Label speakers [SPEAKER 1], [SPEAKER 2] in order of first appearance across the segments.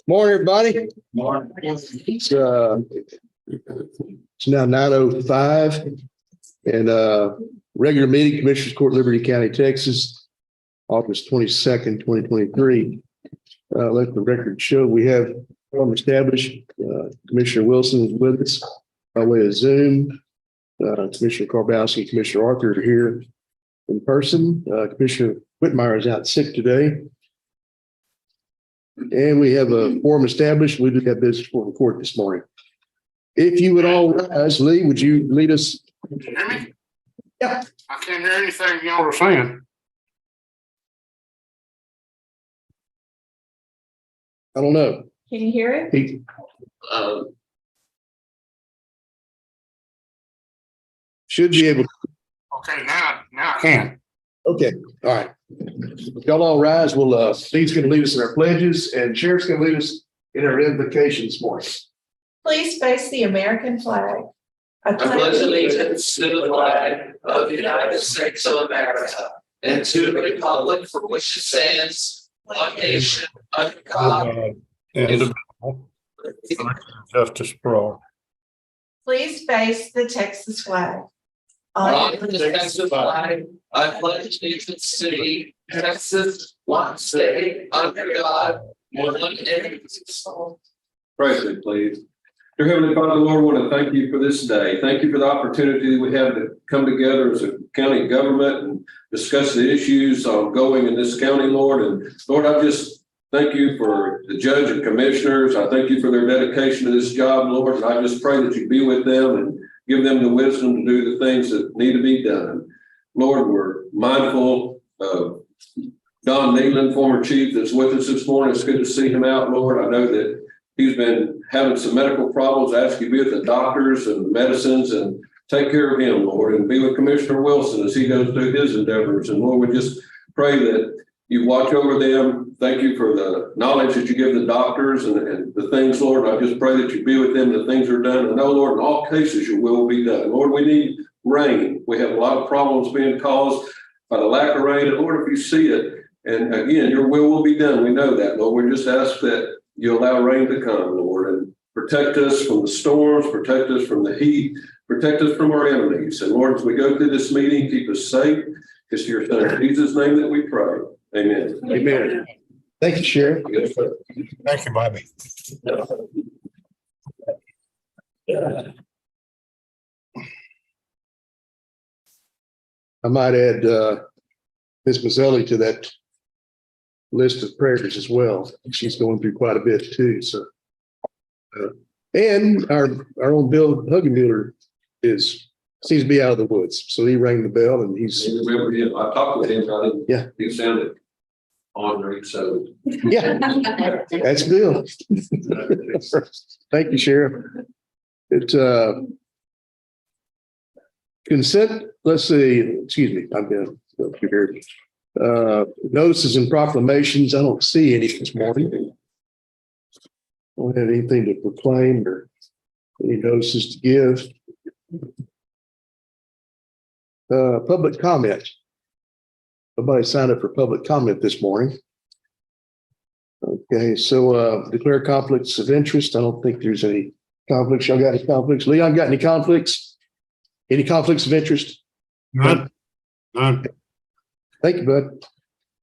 [SPEAKER 1] Morning, everybody.
[SPEAKER 2] Morning.
[SPEAKER 1] It's now 9:05 and regular meeting, Commissioners Court, Liberty County, Texas, August 22nd, 2023. Let the record show we have established. Commissioner Wilson is with us by way of Zoom. Commissioner Karbowski and Commissioner Arthur are here in person. Commissioner Whitmire is out sick today. And we have a quorum established. We do have business for the court this morning. If you would all rise, Lee, would you lead us?
[SPEAKER 2] Can you hear me?
[SPEAKER 1] Yeah.
[SPEAKER 2] I can't hear anything y'all are saying.
[SPEAKER 1] I don't know.
[SPEAKER 3] Can you hear it?
[SPEAKER 1] He- Should be able.
[SPEAKER 2] Okay, now I can.
[SPEAKER 1] Okay, all right. Y'all all rise. Well, Steve's going to lead us in our pledges and Sheriff's going to lead us in our invocation this morning.
[SPEAKER 3] Please face the American flag.
[SPEAKER 4] I pledge allegiance to the flag of the United States of America and to the republic for which it stands, one nation, under God.
[SPEAKER 2] Justice for all.
[SPEAKER 3] Please face the Texas flag.
[SPEAKER 4] On the Texas flag, I pledge allegiance to thee, Texas, one state, under God, one entity.
[SPEAKER 5] Praise Him, please. Dear Heavenly Father, Lord, I want to thank you for this day. Thank you for the opportunity that we have to come together as a county government and discuss the issues ongoing in this county, Lord. And Lord, I just thank you for the judge and commissioners. I thank you for their dedication to this job, Lord. And I just pray that you be with them and give them the wisdom to do the things that need to be done. Lord, we're mindful of Don Nealon, former chief, that's with us this morning. It's good to see him out, Lord. I know that he's been having some medical problems. I ask you to be with the doctors and the medicines and take care of him, Lord, and be with Commissioner Wilson as he goes through his endeavors. And Lord, we just pray that you watch over them. Thank you for the knowledge that you give the doctors and the things, Lord. I just pray that you be with them, that things are done. And know, Lord, in all cases, your will will be done. Lord, we need rain. We have a lot of problems being caused by the lack of rain. And Lord, if you see it, and again, your will be done. We know that, Lord. We just ask that you allow rain to come, Lord, and protect us from the storms, protect us from the heat, protect us from our enemies. And Lord, as we go through this meeting, keep us safe. It's your son, in Jesus' name that we pray. Amen.
[SPEAKER 1] Amen. Thank you, Sheriff.
[SPEAKER 2] Thank you, Bobby.
[SPEAKER 1] I might add Ms. Mazzelli to that list of prayers as well. She's going through quite a bit too. So, and our own Bill Huggenmuller seems to be out of the woods. So he rang the bell and he's.
[SPEAKER 5] Remember him? I talked with him about it.
[SPEAKER 1] Yeah.
[SPEAKER 5] He sounded honoring, so.
[SPEAKER 1] Yeah, that's Bill. Thank you, Sheriff. It's consent. Let's see. Excuse me. I'm going to go through here. Notices and proclamations. I don't see any this morning. I don't have anything to proclaim or any notices to give. Public comment. Nobody signed up for public comment this morning. Okay, so declare conflicts of interest. I don't think there's any conflicts. Y'all got any conflicts? Leon, got any conflicts? Any conflicts of interest?
[SPEAKER 2] None.
[SPEAKER 1] Thank you, bud.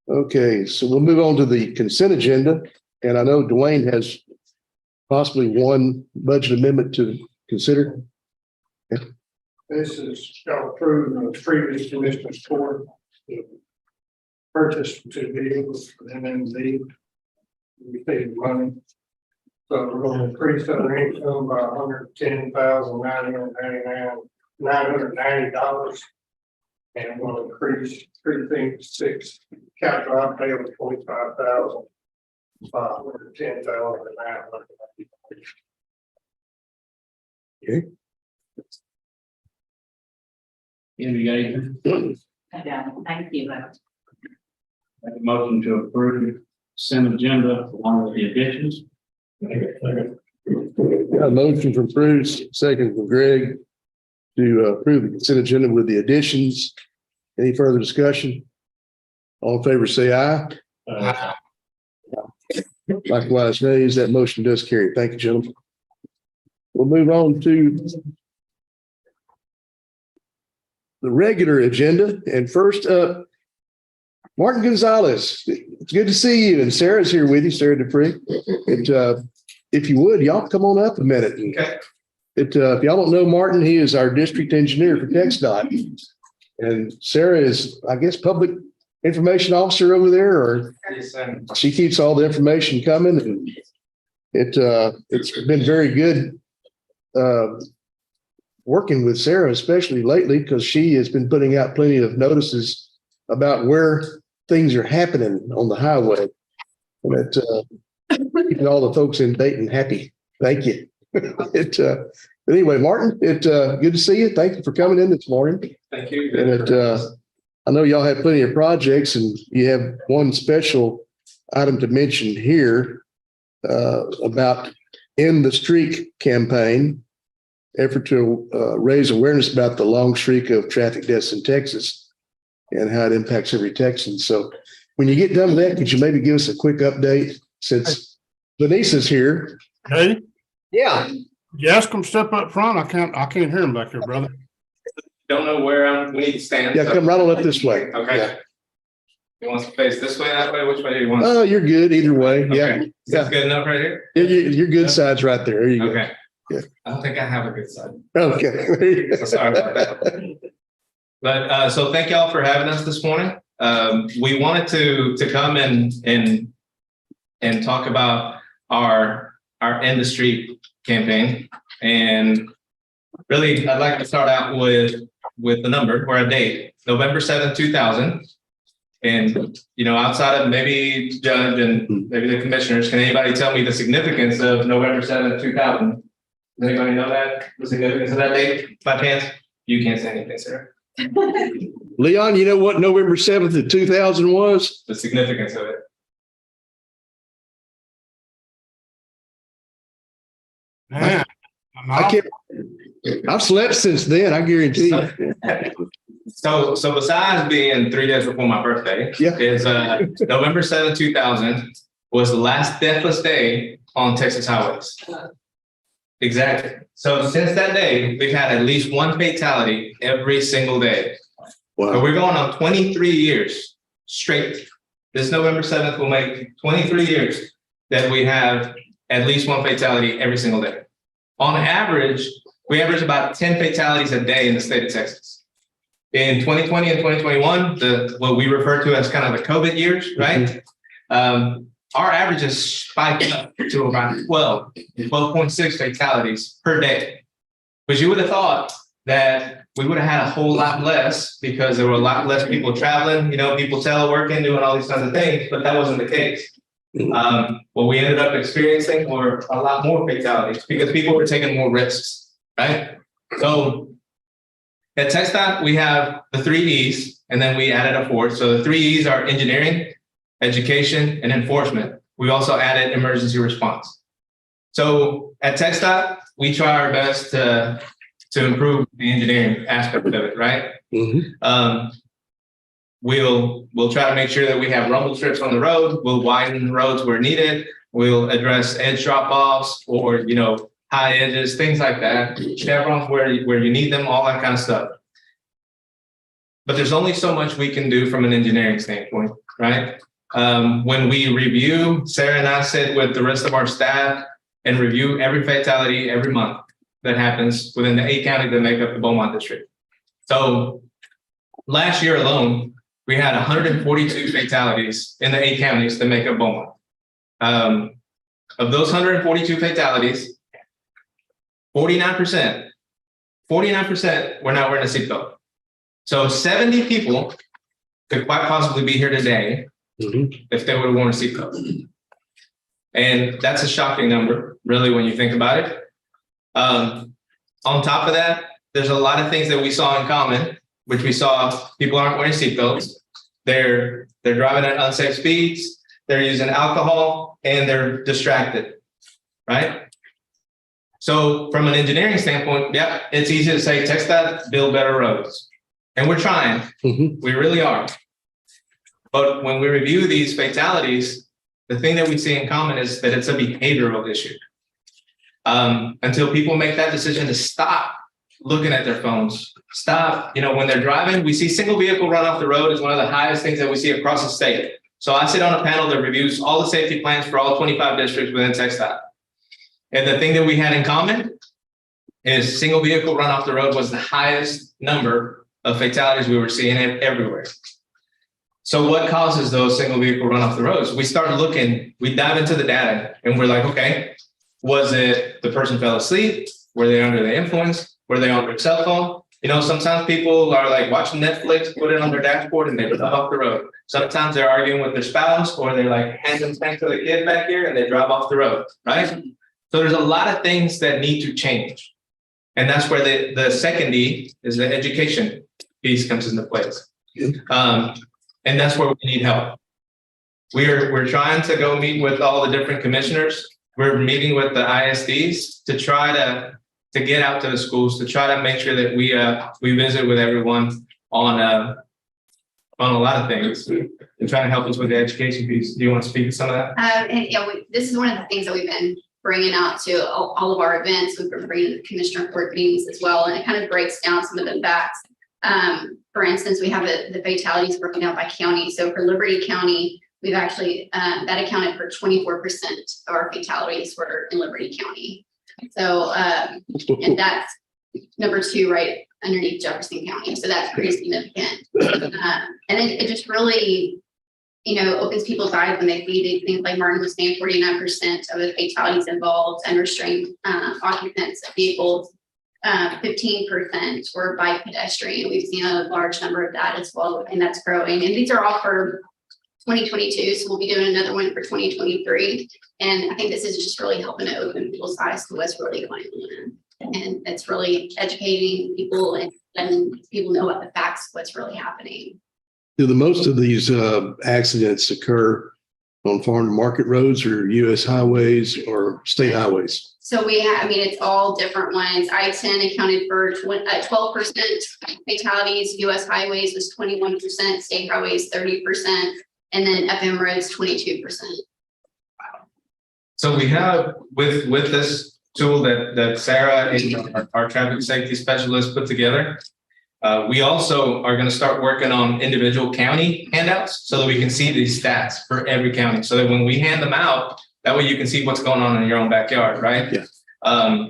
[SPEAKER 1] Okay, so we'll move on to the consent agenda. And I know Dwayne has possibly one budget amendment to consider.
[SPEAKER 6] This is approved in the previous commissioner's court. Purchase 2 vehicles for MMZ. We paid money. So we're going to increase our income by $110,990. And we're going to increase precinct 6 capital outlay of $25,510,990.
[SPEAKER 1] Okay.
[SPEAKER 7] I don't, thank you.
[SPEAKER 8] Make a motion to approve consent agenda along with the additions.
[SPEAKER 1] Got a motion from Bruce, second from Greg to approve the consent agenda with the additions. Any further discussion? All in favor, say aye. Likewise, nays. That motion does carry. Thank you, gentlemen. We'll move on to the regular agenda. And first up, Martin Gonzalez. It's good to see you. And Sarah's here with you, Sarah Dupree. And if you would, y'all come on up a minute.
[SPEAKER 4] Okay.
[SPEAKER 1] If y'all don't know Martin, he is our district engineer for TxDOT. And Sarah is, I guess, public information officer over there, or she keeps all the information coming. And it's been very good working with Sarah, especially lately, because she has been putting out plenty of notices about where things are happening on the highway. And keeping all the folks in Dayton happy. Thank you. But anyway, Martin, good to see you. Thank you for coming in this morning.
[SPEAKER 5] Thank you.
[SPEAKER 1] And I know y'all have plenty of projects, and you have one special item to mention here about End the Streak campaign, effort to raise awareness about the long streak of traffic deaths in Texas and how it impacts every Texan. So when you get done with that, could you maybe give us a quick update since Denise is here?
[SPEAKER 2] Hey,
[SPEAKER 1] Yeah.
[SPEAKER 2] you ask them to step up front. I can't hear them back there, brother.
[SPEAKER 9] Don't know where we need to stand.
[SPEAKER 1] Yeah, come right on up this way.
[SPEAKER 9] Okay.
[SPEAKER 1] Yeah.
[SPEAKER 9] You want to face this way, that way? Which way do you want?
[SPEAKER 1] Oh, you're good either way. Yeah.
[SPEAKER 9] Okay. Is this good enough right here?
[SPEAKER 1] Your good side's right there. There you go.
[SPEAKER 9] Okay.
[SPEAKER 1] Yeah.
[SPEAKER 9] I don't think I have a good side.
[SPEAKER 1] Okay.
[SPEAKER 9] So sorry about that. But so thank y'all for having us this morning. We wanted to come and talk about our industry campaign. And really, I'd like to start out with the number or a date, November 7th, 2000. And, you know, outside of maybe Judge and maybe the commissioners, can anybody tell me the significance of November 7th, 2000? Does anybody know that? The significance of that date by chance? You can't say anything, sir.
[SPEAKER 1] Leon, you know what November 7th of 2000 was?
[SPEAKER 9] The significance of it.
[SPEAKER 2] Man,
[SPEAKER 1] I can't. I've slept since then, I guarantee you.
[SPEAKER 9] So besides being 3 days before my birthday,
[SPEAKER 1] Yeah.
[SPEAKER 9] is November 7th, 2000 was the last deathless day on Texas highways. Exactly. So since that day, we've had at least one fatality every single day. So
[SPEAKER 1] Wow.
[SPEAKER 9] we're going on 23 years straight. This November 7th will make 23 years that we have at least one fatality every single day. On average, we average about 10 fatalities a day in the state of Texas. In 2020 and 2021, what we refer to as kind of the COVID years, right? Our averages spiked up to around 12.6 fatalities per day. But you would have thought that we would have had a whole lot less because there were a lot less people traveling, you know, people teleworking, doing all these kinds of things, but that wasn't the case. What we ended up experiencing were a lot more fatalities because people were taking more risks, right? So at TxDOT, we have the 3 E's, and then we added a 4th. So the 3 E's are engineering, education, and enforcement. We also added emergency response. So at TxDOT, we try our best to improve the engineering aspect of it, right? We'll try to make sure that we have rumble strips on the road. We'll widen roads where needed. We'll address edge drop-offs or, you know, high edges, things like that. Chevrons where you need them, all that kind of stuff. But there's only so much we can do from an engineering standpoint, right? When we review, Sarah and I sit with the rest of our staff and review every fatality every month that happens within the 8 counties that make up the Beaumont district. So last year alone, we had 142 fatalities in the 8 counties that make up Beaumont. Of those 142 fatalities, 49% were not wearing a seatbelt. So 70 people could quite possibly be here today if they would have worn a seatbelt. And that's a shocking number, really, when you think about it. On top of that, there's a lot of things that we saw in common, which we saw people aren't wearing seatbelts. They're driving at unsafe speeds. They're using alcohol and they're distracted, right? So from an engineering standpoint, yeah, it's easy to say, TxDOT, build better roads. And we're trying, we really are. But when we review these fatalities, the thing that we see in common is that it's a behavioral issue. Until people make that decision to stop looking at their phones, stop, when they're driving, we see single vehicle run off the road is one of the highest things that we see across the state. So I sit on a panel that reviews all the safety plans for all 25 districts within TxDOT. And the thing that we had in common is single vehicle run off the road was the highest number of fatalities we were seeing everywhere. So what causes those single vehicle run off the roads? We start looking, we dive into the data and we're like, okay, was it the person fell asleep? Were they under the influence? Were they on their cell phone? Sometimes people are like watching Netflix, put it on their dashboard and they drive off the road. Sometimes they're arguing with their spouse or they're like handing things to the kid back here and they drive off the road, right? So there's a lot of things that need to change. And that's where the second D is the education piece comes into place. And that's where we need help. We're trying to go meet with all the different commissioners. We're meeting with the ISDs to try to get out to the schools, to try to make sure that we visit with everyone on a lot of things and trying to help us with the education piece. Do you want to speak to some of that?
[SPEAKER 10] This is one of the things that we've been bringing out to all of our events. We've been bringing the commissioner court meetings as well, and it kind of breaks down some of the facts. For instance, we have the fatalities broken down by county. So for Liberty County, we've actually, that accounted for 24% of our fatalities were in Liberty County. So, and that's number 2, right underneath Jefferson County. So that's pretty significant. And it just really, opens people's eyes when they see things like Martin was saying, 49% of the fatalities involved unrestrained occupants of vehicles. 15% were bike pedestrian. We've seen a large number of that as well, and that's growing. And these are all for 2022, so we'll be doing another one for 2023. And I think this is just really helping to open people's eyes to what's really going on. And it's really educating people and letting people know what the facts, what's really happening.
[SPEAKER 1] Do the most of these accidents occur on farm to market roads or US highways or state highways?
[SPEAKER 10] So it's all different ones. I-10 accounted for 12% fatalities. US highways was 21%, state highways 30%, and then FM roads 22%.
[SPEAKER 9] So we have with this tool that Sarah and our traffic safety specialist put together. We also are going to start working on individual county handouts so that we can see these stats for every county, so that when we hand them out, that way you can see what's going on in your own backyard, right?
[SPEAKER 1] Yeah.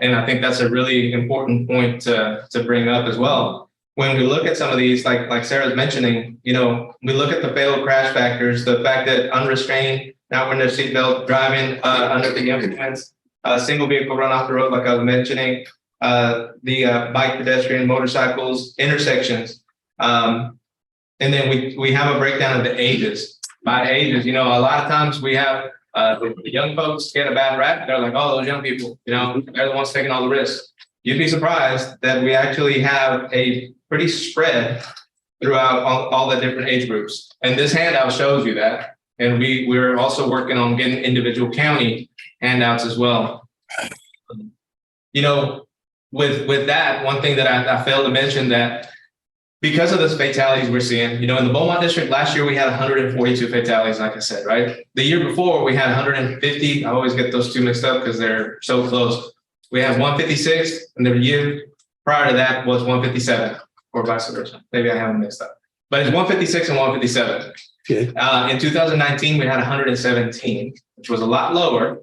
[SPEAKER 9] And I think that's a really important point to bring up as well. When we look at some of these, like Sarah's mentioning, we look at the fatal crash factors, the fact that unrestrained, not wearing their seatbelt, driving under the influence, single vehicle run off the road, like I was mentioning, the bike, pedestrian, motorcycles, intersections. And then we have a breakdown of the ages. By ages, a lot of times we have the young folks get a bad rap. They're like, oh, those young people, they're the ones taking all the risks. You'd be surprised that we actually have a pretty spread throughout all the different age groups. And this handout shows you that. And we're also working on getting individual county handouts as well. With that, one thing that I failed to mention, that because of the fatalities we're seeing, in the Beaumont district last year, we had 142 fatalities, like I said, right? The year before we had 150. I always get those two mixed up because they're so close. We have 156, and the year prior to that was 157, or vice versa. Maybe I have them mixed up, but it's 156 and 157. Okay. In 2019, we had 117, which was a lot lower.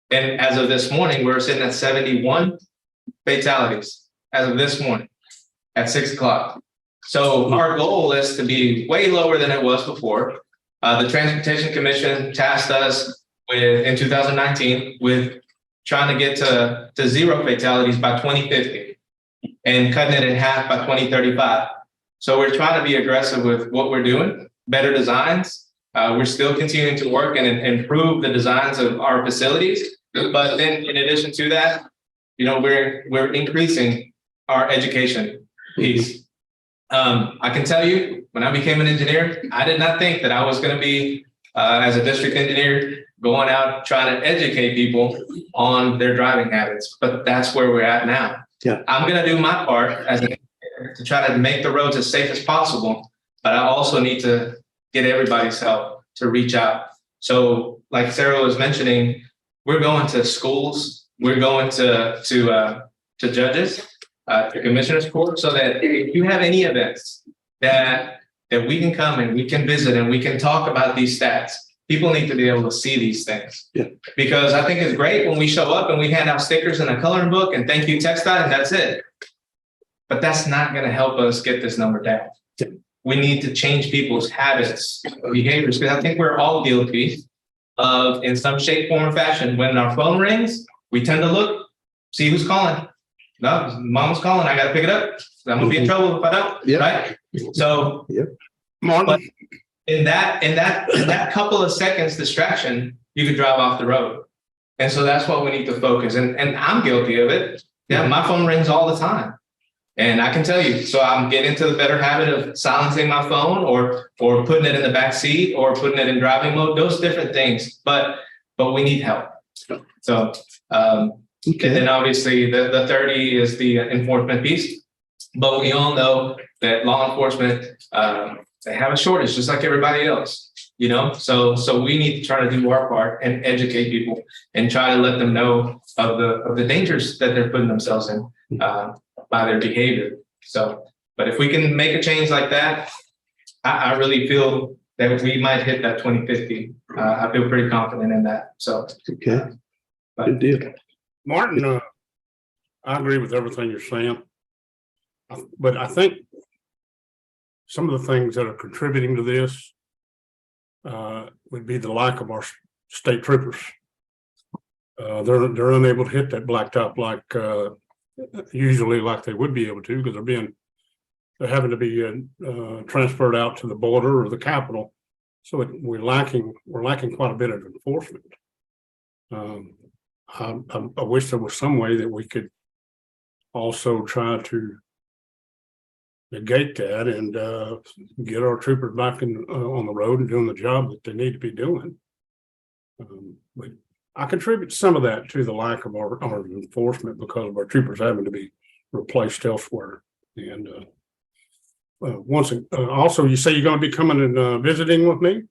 [SPEAKER 9] And as of this morning, we're sitting at 71 fatalities as of this morning at 6 o'clock. So our goal is to be way lower than it was before. The Transportation Commission tasked us in 2019 with trying to get to 0 fatalities by 2050 and cutting it in half by 2035. So we're trying to be aggressive with what we're doing, better designs. We're still continuing to work and improve the designs of our facilities. But then in addition to that, we're increasing our education piece. I can tell you, when I became an engineer, I did not think that I was going to be, as a district engineer, going out trying to educate people on their driving habits. But that's where we're at now.
[SPEAKER 1] Yeah.
[SPEAKER 9] I'm going to do my part as an engineer to try to make the roads as safe as possible. But I also need to get everybody's help to reach out So like Sarah was mentioning, we're going to schools, we're going to judges, to commissioners court, so that if you have any events that we can come and we can visit and we can talk about these stats, people need to be able to see these things.
[SPEAKER 1] Yeah.
[SPEAKER 9] Because I think it's great when we show up and we hand out stickers and a coloring book and thank you TxDOT and that's it. But that's not going to help us get this number down.
[SPEAKER 1] Yeah.
[SPEAKER 9] We need to change people's habits, behaviors, because I think we're all guilty of, in some shape, form, or fashion, when our phone rings, we tend to look, see who's calling. No, mom's calling. I got to pick it up. I'm gonna be in trouble if I don't.
[SPEAKER 1] Yep.
[SPEAKER 9] Right. So,
[SPEAKER 2] Martin,
[SPEAKER 9] but in that couple of seconds distraction, you could drive off the road. And so that's what we need to focus. And I'm guilty of it. Yeah, my phone rings all the time. And I can tell you, so I'm getting into the better habit of silencing my phone or putting it in the back seat or putting it in driving mode, those different things. But we need help. So, and then obviously the 30 is the enforcement piece. But we all know that law enforcement, they have a shortage just like everybody else, you know? So we need to try to do our part and educate people and try to let them know of the dangers that they're putting themselves in by their behavior. So, but if we can make a change like that, I really feel that we might hit that 2050. I feel pretty confident in that. So,
[SPEAKER 1] Okay, good deal.
[SPEAKER 2] Martin, I agree with everything you're saying. But I think some of the things that are contributing to this would be the lack of our state troopers. They're unable to hit that blacktop like usually like they would be able to, because they're having to be transferred out to the border or the capital. So we're lacking quite a bit of enforcement. I wish there was some way that we could also try to negate that and get our troopers back on the road and doing the job that they need to be doing. But I contribute some of that to the lack of our enforcement because of our troopers having to be replaced elsewhere. And also, you say you're going to be coming and visiting with me?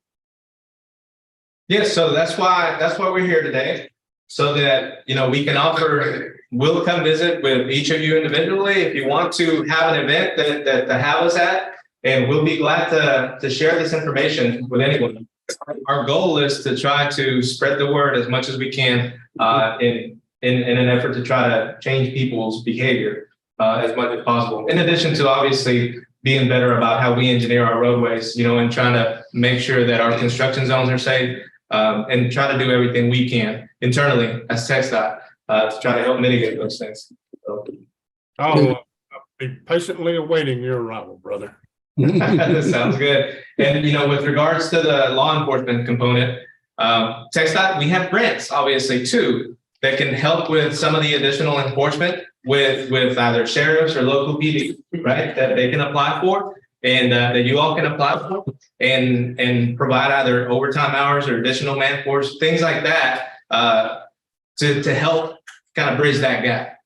[SPEAKER 9] yes, so that's why we're here today. So that, you know, we can we'll come visit with each of you individually if you want to have an event that to have us at, and we'll be glad to share this information with anyone. Our goal is to try to spread the word as much as we can in an effort to try to change people's behavior as much as possible. In addition to obviously being better about how we engineer our roadways, you know, and trying to make sure that our construction zones are safe and try to do everything we can internally as TxDOT to try to help mitigate those things. So.
[SPEAKER 2] I'll be patiently awaiting your arrival, brother.
[SPEAKER 9] Sounds good. And, you know, with regards to the law enforcement component, TxDOT, we have grants, obviously, too, that can help with some of the additional enforcement with either sheriffs or local PD, right, that they can apply for and that you all can apply for and provide either overtime hours or additional man force, things like that, to help kind of bridge that gap.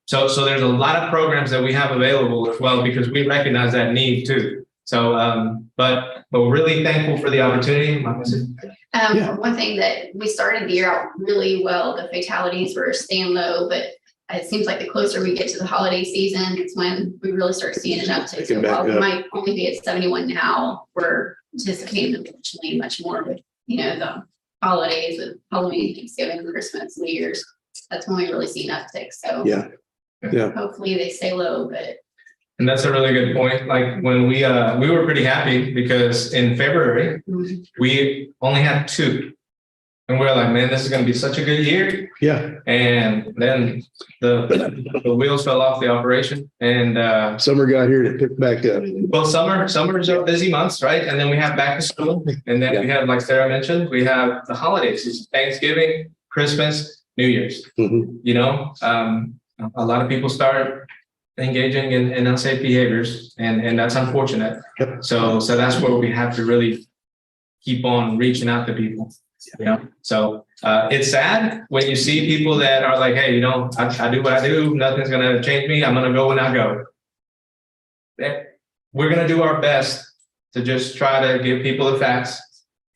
[SPEAKER 9] So there's a lot of programs that we have available as well, because we recognize that need too. So, but we're really thankful for the opportunity.
[SPEAKER 10] One thing that we started the year out really well, the fatalities were staying low, but it seems like the closer we get to the holiday season, it's when we really start seeing an uptick. So while we might only be at 71 now, we're anticipating unfortunately much more with, you know, the holidays with Halloween, Thanksgiving, Christmas, New Year's. That's when we really see an uptick. So hopefully they stay low, but.
[SPEAKER 9] And that's a really good point. Like when we were pretty happy because in February, we only had 2. And we're like, man, this is going to be such a good year.
[SPEAKER 1] Yeah.
[SPEAKER 9] And then the wheels fell off the operation, and
[SPEAKER 1] summer got here to pick back up.
[SPEAKER 9] Well, summer's our busy months, right? And then we have back to school, and then we have, like Sarah mentioned, we have the holidays: Thanksgiving, Christmas, New Year's. You know, a lot of people start engaging in unsafe behaviors, and that's unfortunate. So that's where we have to really keep on reaching out to people. You know, so it's sad when you see people that are like, hey, you know, I do what I do. Nothing's going to change me. I'm going to go when I go. We're going to do our best to just try to give people the facts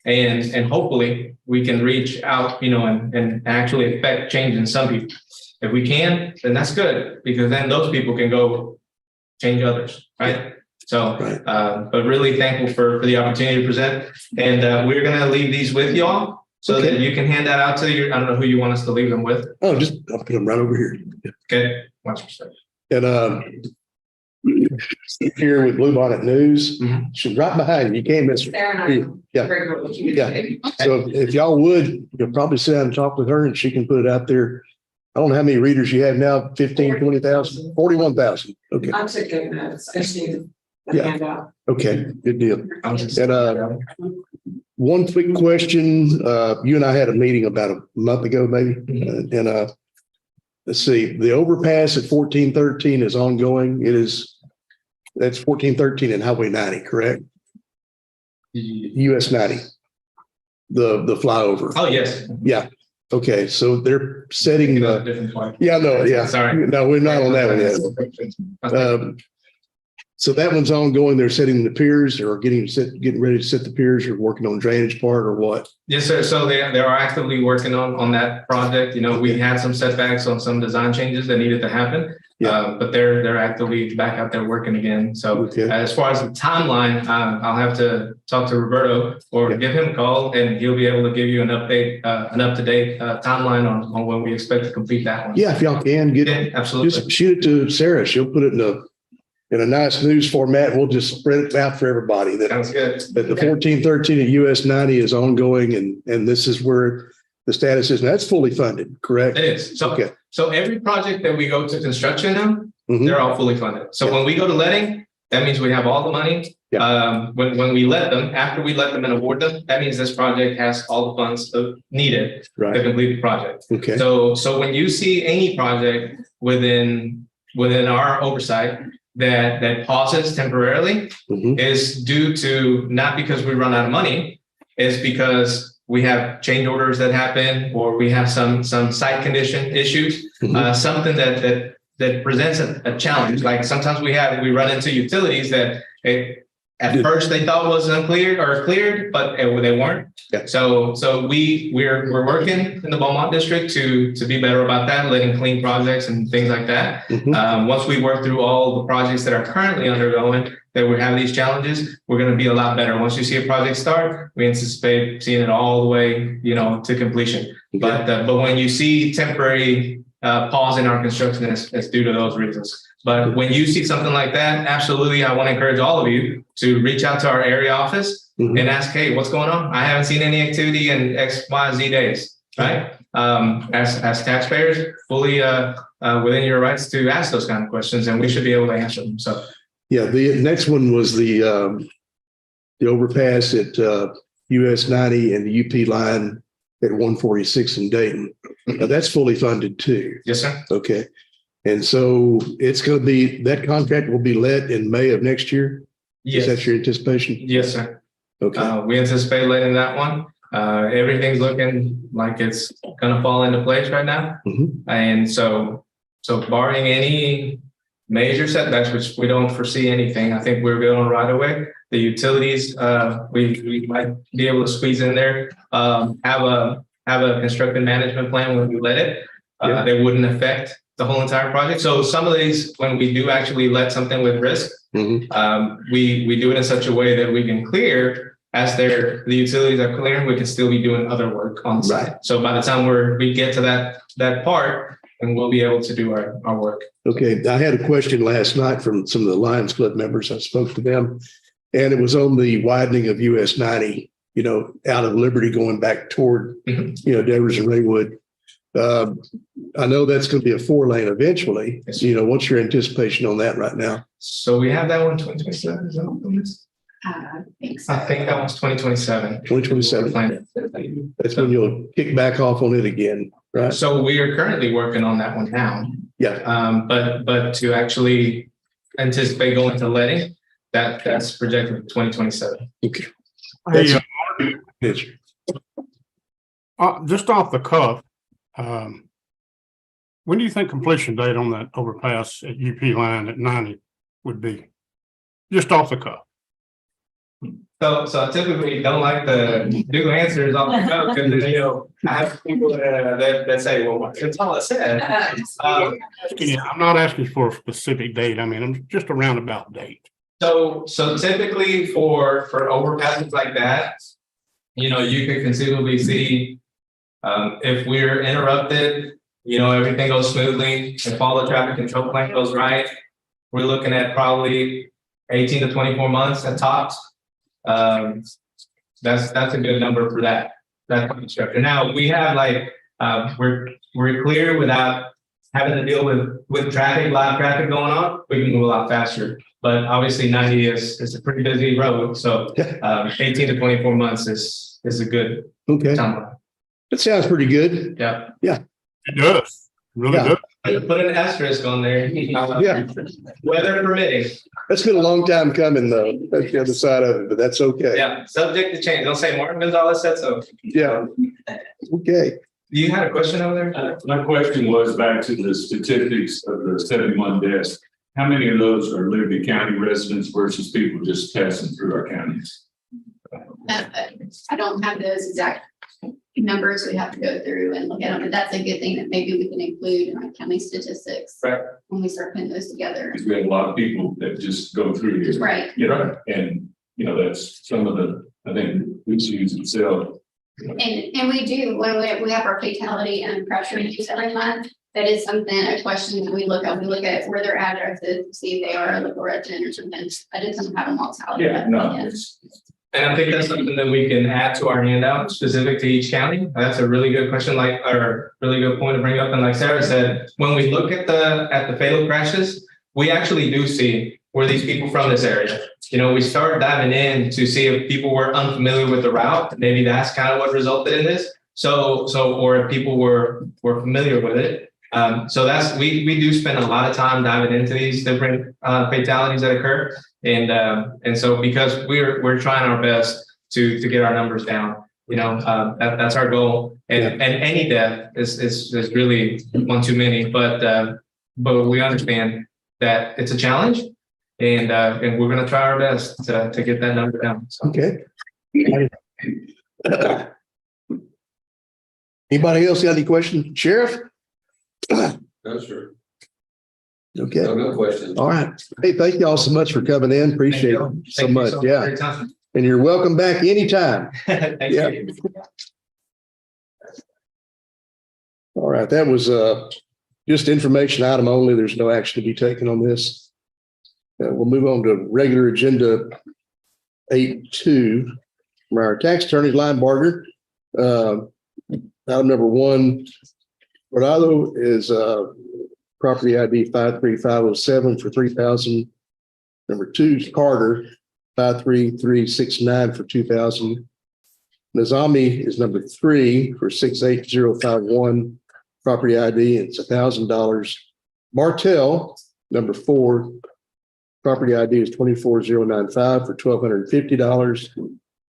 [SPEAKER 9] and hopefully we can reach out, and actually affect change in some people. If we can, then that's good, because then those people can go change others, right? So, but really thankful for the opportunity to present, and we're gonna leave these with y'all so that you can hand that out to your, I don't know who you want us to leave them with.
[SPEAKER 1] Oh, I'll put them right over here.
[SPEAKER 9] Okay, watch yourself.
[SPEAKER 1] And here with Blue Bonnet News,
[SPEAKER 9] Mhm.
[SPEAKER 1] she's right behind you. You can't miss her. Yeah. Yeah. So if y'all would, you'll probably sit down and talk with her and she can put it out there. I don't know how many readers you have now, 15, 20,000, 41,000. Okay.
[SPEAKER 3] I'm taking notes. I just need
[SPEAKER 1] Yeah.
[SPEAKER 3] the handout.
[SPEAKER 1] Okay, good deal. And one quick question, you and I had a meeting about a month ago, maybe, and let's see, the overpass at 1413 is ongoing. That's 1413 and Highway 90, correct? US 90, the flyover.
[SPEAKER 9] Oh, yes.
[SPEAKER 1] Yeah. Okay, so they're setting the.
[SPEAKER 9] Different point.
[SPEAKER 1] Yeah, no, yeah.
[SPEAKER 9] Sorry.
[SPEAKER 1] No, we're not on that one yet. So that one's ongoing. They're setting the piers or getting ready to set the piers or working on drainage part or what?
[SPEAKER 9] Yes, sir. So they are actively working on that project. We had some setbacks on some design changes that needed to happen. But they're actively back out there working again. So as far as the timeline, I'll have to talk to Roberto or give him a call, and he'll be able to give you an update, an up-to-date timeline on when we expect to complete that one.
[SPEAKER 1] Yeah, if y'all can
[SPEAKER 9] absolutely.
[SPEAKER 1] just shoot it to Sarah. She'll put it in a nice news format. We'll just spread it out for everybody.
[SPEAKER 9] Sounds good.
[SPEAKER 1] That the 1413 at US 90 is ongoing, and this is where the status is. And that's fully funded, correct?
[SPEAKER 9] It is. So every project that we go to construction now,
[SPEAKER 1] Mhm.
[SPEAKER 9] they're all fully funded. So when we go to letting, that means we have all the money. When we let them, after we let them and award them, that means this project has all the funds needed to complete the project.
[SPEAKER 1] Okay.
[SPEAKER 9] So when you see any project within our oversight that pauses temporarily,
[SPEAKER 1] Mhm.
[SPEAKER 9] is due to not because we run out of money, is because we have change orders that happen, or we have some site condition issues, something that presents a challenge. Like sometimes we run into utilities that at first they thought was uncleared or cleared, but they weren't.
[SPEAKER 1] Yeah.
[SPEAKER 9] So we're working in the Beaumont district to be better about that, letting clean projects and things like that. Once we work through all the projects that are currently undergoing that we have these challenges, we're going to be a lot better. Once you see a project start, we anticipate seeing it all the way, to completion. But when you see temporary pause in our construction, it's due to those reasons. But when you see something like that, absolutely, I want to encourage all of you to reach out to our area office and ask, hey, what's going on? I haven't seen any activity in X, Y, Z days, right? As taxpayers, fully within your rights to ask those kind of questions, and we should be able to answer them. So,
[SPEAKER 1] yeah, the next one was the overpass at US 90 and the UP line at 146 in Dayton. Now, that's fully funded too.
[SPEAKER 9] yes, sir.
[SPEAKER 1] Okay. And so it's going to be, that contract will be let in May of next year.
[SPEAKER 9] Yes.
[SPEAKER 1] Is that your anticipation?
[SPEAKER 9] Yes, sir.
[SPEAKER 1] Okay.
[SPEAKER 9] We anticipate letting that one. Everything's looking like it's going to fall into place right now. And so barring any major setbacks, which we don't foresee anything, I think we're good on right away. The utilities, we might be able to squeeze in there, have a constructive management plan when we let it. They wouldn't affect the whole entire project. So some of these, when we do actually let something with risk, we do it in such a way that we can clear as the utilities are clearing, we can still be doing other work on site. So by the time we get to that part, and we'll be able to do our work.
[SPEAKER 1] Okay. I had a question last night from some of the Lions Club members. I spoke to them, and it was on the widening of US 90, out of Liberty going back toward, Devers and Raywood. I know that's going to be a 4-lane eventually.
[SPEAKER 9] Yes.
[SPEAKER 1] What's your anticipation on that right now?
[SPEAKER 9] So we have that one 2027. Is that what it is?
[SPEAKER 10] I think so.
[SPEAKER 9] I think that one's 2027.
[SPEAKER 1] 2027. That's when you'll kick back off on it again, right?
[SPEAKER 9] So we are currently working on that one now.
[SPEAKER 1] Yeah.
[SPEAKER 9] But to actually anticipate going to letting, that's projected for 2027.
[SPEAKER 1] Okay.
[SPEAKER 2] Hey,
[SPEAKER 1] Yes.
[SPEAKER 2] just off the cuff, when do you think completion date on that overpass at UP line at 90 would be? Just off the cuff.
[SPEAKER 9] So I typically don't like to do answers off the cuff because, you know, I have people that say, well, that's all I said.
[SPEAKER 2] I'm not asking for a specific date. I mean, I'm just a roundabout date.
[SPEAKER 9] So typically for overpasses like that, you know, you could conceivably see, if we're interrupted, you know, everything goes smoothly, if all the traffic control plan goes right, we're looking at probably 18 to 24 months at tops. That's a good number for that kind of structure. Now we have like, we're clear without having to deal with traffic, live traffic going on, we can move a lot faster. But obviously 90 is a pretty busy road. So 18 to 24 months is a good
[SPEAKER 1] Okay,
[SPEAKER 9] timeline.
[SPEAKER 1] that sounds pretty good.
[SPEAKER 9] Yeah.
[SPEAKER 2] It does, really
[SPEAKER 1] Yeah.
[SPEAKER 2] does.
[SPEAKER 9] Put an asterisk on there.
[SPEAKER 1] Yeah.
[SPEAKER 9] Weather permitting.
[SPEAKER 1] That's been a long time coming though. That's the other side of it, but that's okay.
[SPEAKER 9] Yeah, subject to change. Don't say Martin Gonzalez said so.
[SPEAKER 1] Yeah. Okay.
[SPEAKER 9] You had a question over there?
[SPEAKER 11] My question was back to the statistics of the 71 deaths. How many of those are Liberty County residents versus people just passing through our counties?
[SPEAKER 10] I don't have those exact numbers. We have to go through and look at them, but that's a good thing that maybe we can include in our county statistics
[SPEAKER 9] Right.
[SPEAKER 10] when we start putting those together.
[SPEAKER 11] Because we have a lot of people that just go through here.
[SPEAKER 10] Right.
[SPEAKER 11] You know, and, you know, that's some of the, I think, issues itself.
[SPEAKER 10] And we do, when we have our fatality and crash reviews every month, that is something, a question that we look at where their addresses, see if they are a local resident or something. I just don't have them all tallied.
[SPEAKER 11] Yeah, no,
[SPEAKER 10] Yes.
[SPEAKER 9] And I think that's something that we can add to our handout specific to each county. That's a really good question, or really good point to bring up. And like Sarah said, when we look at the fatal crashes, we actually do see were these people from this area. You know, we start diving in to see if people were unfamiliar with the route. Maybe that's kind of what resulted in this. Or if people were familiar with it. So we do spend a lot of time diving into these different fatalities that occur. And so because we're trying our best to get our numbers down, you know, that's our goal. And any death is really one too many, but we understand that it's a challenge, and we're going to try our best to get that number down. So.
[SPEAKER 1] Okay. Anybody else got any questions? Sheriff?
[SPEAKER 5] No, sir.
[SPEAKER 1] Okay.
[SPEAKER 5] No questions.
[SPEAKER 1] All right. Hey, thank you all so much for coming in. Appreciate it so
[SPEAKER 9] Thank you
[SPEAKER 1] much.
[SPEAKER 9] for
[SPEAKER 1] Yeah.
[SPEAKER 9] your time.
[SPEAKER 1] And you're welcome back anytime.
[SPEAKER 9] Thank
[SPEAKER 1] Yeah.
[SPEAKER 9] you.
[SPEAKER 1] All right. That was just information item only. There's no action to be taken on this. We'll move on to regular agenda 8.2 from our tax attorney, Linebarger. Item number 1, Corrado is property ID 53507 for $3,000. Number 2 Carter 53369 for $2,000. Nizami is number 3 for 68051. Property ID, it's $1,000. Martell, number 4, property ID is 24095 for $1,250.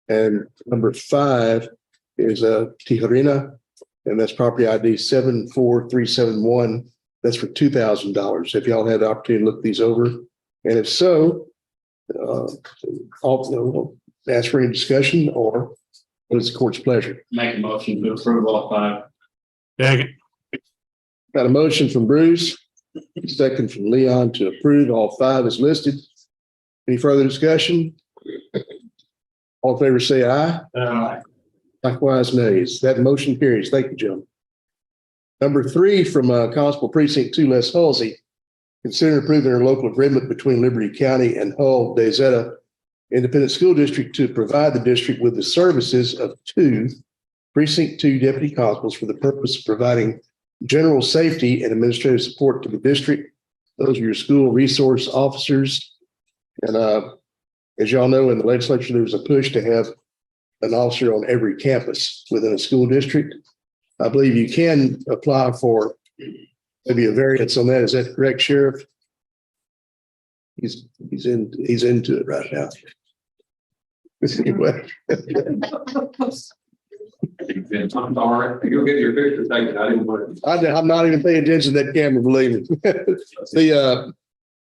[SPEAKER 1] And number 5 is Tijerina, and that's property ID 74371. That's for $2,000. If y'all had the opportunity to look these over, and if so, ask for any discussion, or what is the court's pleasure?
[SPEAKER 8] Make a motion to approve all 5.
[SPEAKER 2] Second.
[SPEAKER 1] Got a motion from Bruce, second from Leon to approve all 5 as listed. Any further discussion? All in favor say aye. Likewise, nays. That motion carries. Thank you, Jim. Number 3 from Constable Precinct 2, Les Halsey. Consider approving a local agreement between Liberty County and Hull DeZetta Independent School District to provide the district with the services of 2 Precinct 2 deputy constables for the purpose of providing general safety and administrative support to the district. Those are your school resource officers. And as y'all know, in the legislature, there was a push to have an officer on every campus within a school district. I believe you can apply for maybe a variance on that. Is that correct, Sheriff? He's into it right now. Anyway.
[SPEAKER 5] All right, you'll get your picture taken. I didn't want to.
[SPEAKER 1] I'm not even paying attention to that camera, believe me.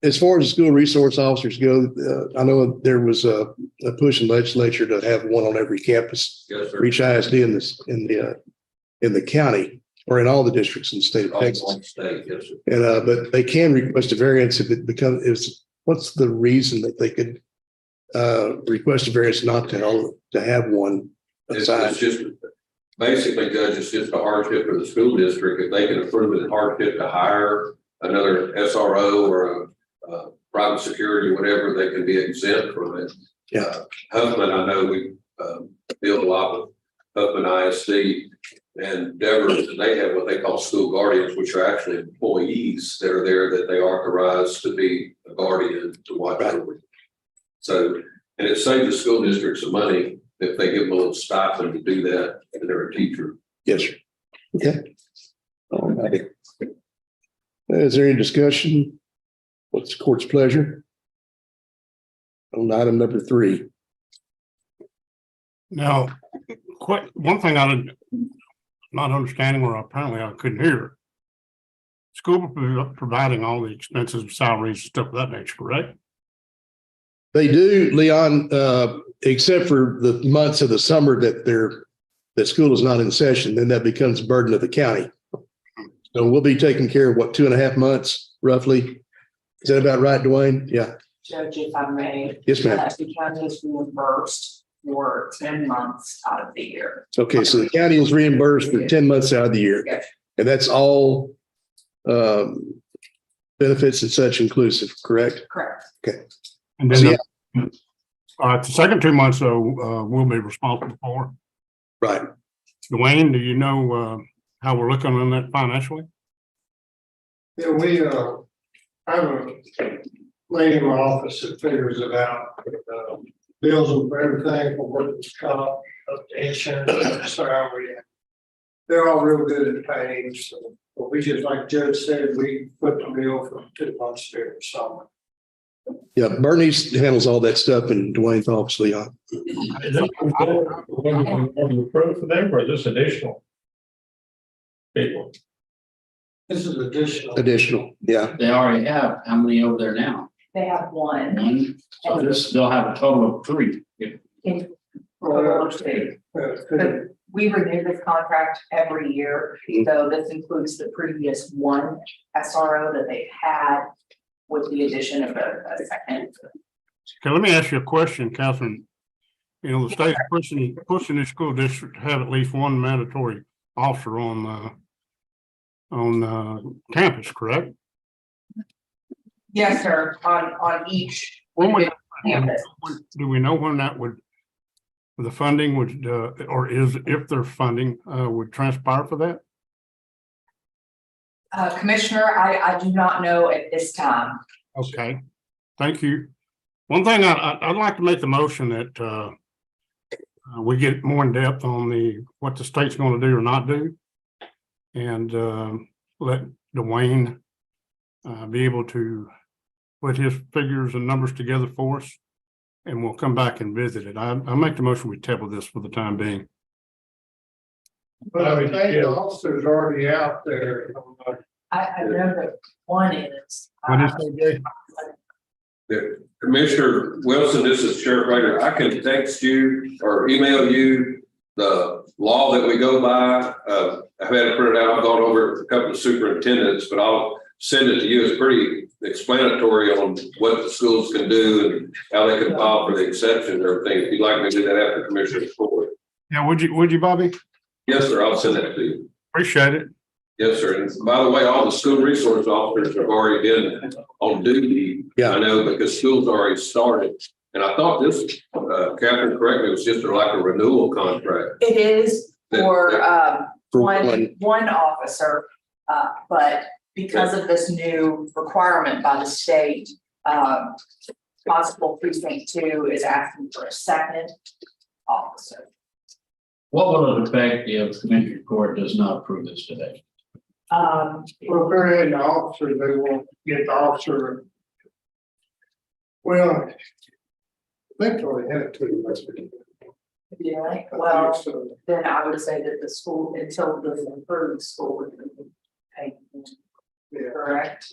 [SPEAKER 1] as far as school resource officers go, I know there was a push in legislature to have one on every campus,
[SPEAKER 5] Yes, sir.
[SPEAKER 1] reach ISD in the county or in all the districts in the state of
[SPEAKER 5] All
[SPEAKER 1] Texas.
[SPEAKER 5] one state, yes, sir.
[SPEAKER 1] And, but they can request a variance if it becomes, what's the reason that they could request a variance not to have one assigned?
[SPEAKER 5] It's just, basically, Judge, it's just a hardship for the school district. If they can approve it hardship to hire another SRO or a private security, whatever, they can be exempt from it.
[SPEAKER 1] Yeah.
[SPEAKER 5] Huffman, I know we deal a lot with Huffman ISD and Devers, and they have what they call school guardians, which are actually employees that are there that they authorize to be a guardian to watch over. So, and it saves the school district some money if they give them a little stipend to do that, and they're a teacher.
[SPEAKER 1] Yes, sir. Okay. All righty. Is there any discussion? What's the court's pleasure? On item number 3.
[SPEAKER 2] Now, one thing I did not understanding, or apparently I couldn't hear. School providing all the expenses, salaries, stuff of that nature, correct?
[SPEAKER 1] They do, Leon, except for the months of the summer that school is not in session, then that becomes a burden of the county. So we'll be taking care of 2.5 months roughly. Is that about right, Dwayne? Yeah.
[SPEAKER 7] Judge, if I may.
[SPEAKER 1] Yes, ma'am.
[SPEAKER 7] The county is reimbursed for 10 months out of the year.
[SPEAKER 1] Okay, so the county is reimbursed for 10 months out of the year.
[SPEAKER 7] Yes.
[SPEAKER 1] And that's all benefits and such inclusive, correct?
[SPEAKER 7] Correct.
[SPEAKER 1] Okay.
[SPEAKER 2] And then the second 2 months, though, we'll be responsible for.
[SPEAKER 1] Right.
[SPEAKER 2] Dwayne, do you know how we're looking on that financially?
[SPEAKER 6] Yeah, we have a lady in my office that figures it out, bills and everything for workers' comp, insurance, salary. They're all real good at paying, so, but we just, like Judge said, we put the bill for 2 months there or summer.
[SPEAKER 1] Yeah, Bernice handles all that stuff in Dwayne's office, Leon.
[SPEAKER 8] Is this approved for them or is this additional? People,
[SPEAKER 6] This is additional.
[SPEAKER 1] Additional, yeah.
[SPEAKER 8] they already have, how many over there now?
[SPEAKER 7] They have one.
[SPEAKER 8] One, so this, they'll have a total of 3.
[SPEAKER 7] In
[SPEAKER 6] Well,
[SPEAKER 7] But we renew this contract every year, so this includes the previous one SRO that they've had with the addition of a second.
[SPEAKER 2] Okay, let me ask you a question, Catherine. You know, the state is pushing the school district to have at least one mandatory officer on campus, correct?
[SPEAKER 7] Yes, sir, on each.
[SPEAKER 2] campus. Do we know when that would, the funding would, or is, if their funding would transpire for that?
[SPEAKER 7] Commissioner, I do not know at this time.
[SPEAKER 2] Okay, thank you. One thing I'd like to make the motion that we get more in depth on what the state's going to do or not do, and let Dwayne be able to put his figures and numbers together for us, and we'll come back and visit it. I'll make the motion we table this for the time being.
[SPEAKER 6] But I think the officer's already out there.
[SPEAKER 7] I know that one is.
[SPEAKER 2] What is that, Jay?
[SPEAKER 5] Commissioner Wilson, this is Sheriff Rader. I can text you or email you the law that we go by. I've had it printed out. I've gone over it with a couple of superintendents, but I'll send it to you. It's pretty explanatory on what the schools can do and how they can file for the exception and everything. If you'd like me to do that after Commissioner's report.
[SPEAKER 2] Yeah, would you, Bobby?
[SPEAKER 5] Yes, sir. I'll send that to you.
[SPEAKER 2] Appreciate it.
[SPEAKER 5] Yes, sir. And by the way, all the school resource officers have already been on duty.
[SPEAKER 1] Yeah.
[SPEAKER 5] I know, because school's already started. And I thought this, Catherine, correct me, was just like a renewal contract.
[SPEAKER 7] It is for
[SPEAKER 1] For
[SPEAKER 7] one officer, but because of this new requirement by the state, Constable Precinct 2 is asking for a second officer.
[SPEAKER 8] What will it affect if Commissioner Court does not approve this today?
[SPEAKER 6] Well, if they're in the officer, they won't get the officer. Well, I think they already had it too.
[SPEAKER 7] Yeah, well, then I would say that the school, until the approved school would be paid. Correct.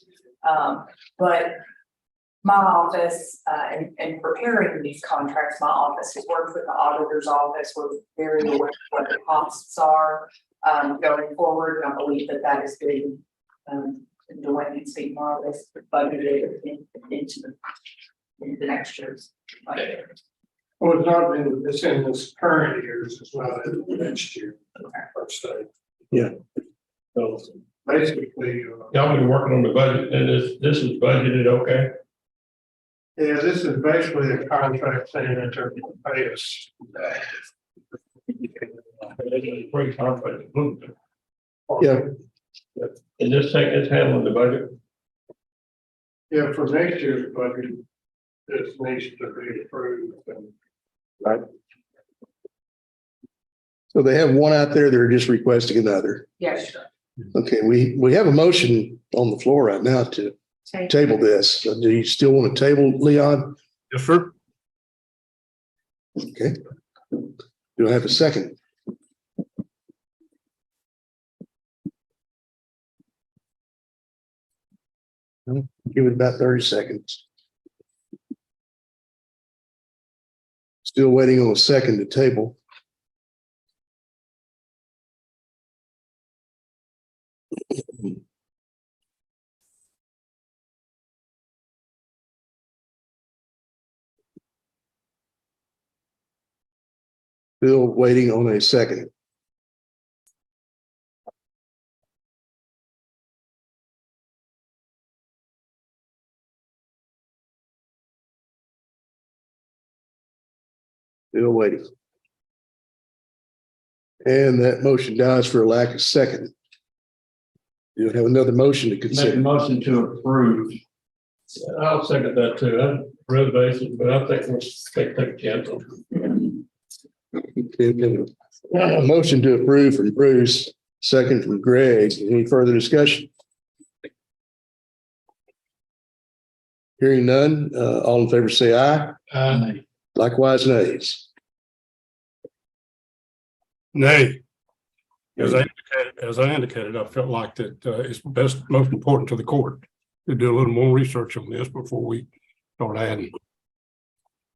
[SPEAKER 7] But my office, in preparing these contracts, my office has worked with the auditor's office. We're very aware of what the costs are, going forward. And I believe that that is being, Dwayne can speak more of this, budgeted into the next year's budget.
[SPEAKER 6] Well, it's not in, it's in this current year's, it's not in the next year. Per se.
[SPEAKER 1] Yeah.
[SPEAKER 6] So basically,
[SPEAKER 12] Y'all been working on the budget and this is budgeted, okay?
[SPEAKER 6] yeah, this is basically a contract saying that they're going to pay us.
[SPEAKER 12] Pretty confident.
[SPEAKER 1] Yeah.
[SPEAKER 12] And this second is handling the budget.
[SPEAKER 6] Yeah, for next year's budget, this needs to be approved.
[SPEAKER 1] Right. So they have one out there, they're just requesting another.
[SPEAKER 7] Yes, sure.
[SPEAKER 1] Okay, we have a motion on the floor right now to table this. So do you still want to table, Leon?
[SPEAKER 2] Yes, sir.
[SPEAKER 1] Okay. Do I have a second? Give it about 30 seconds. Still waiting on a second to table. Still waiting on a second. Still waiting. And that motion dies for a lack of second. You have another motion to
[SPEAKER 8] Make a
[SPEAKER 1] consider.
[SPEAKER 8] motion to approve.
[SPEAKER 12] I'll second that too. I'm real basic, but I think we'll take a chance on it.
[SPEAKER 1] Motion to approve from Bruce, second from Greg. Any further discussion? Hearing none, all in favor say aye. Likewise, nays.
[SPEAKER 2] Nay. As I indicated, I felt like that it's most important to the court to do a little more research on this before we start adding.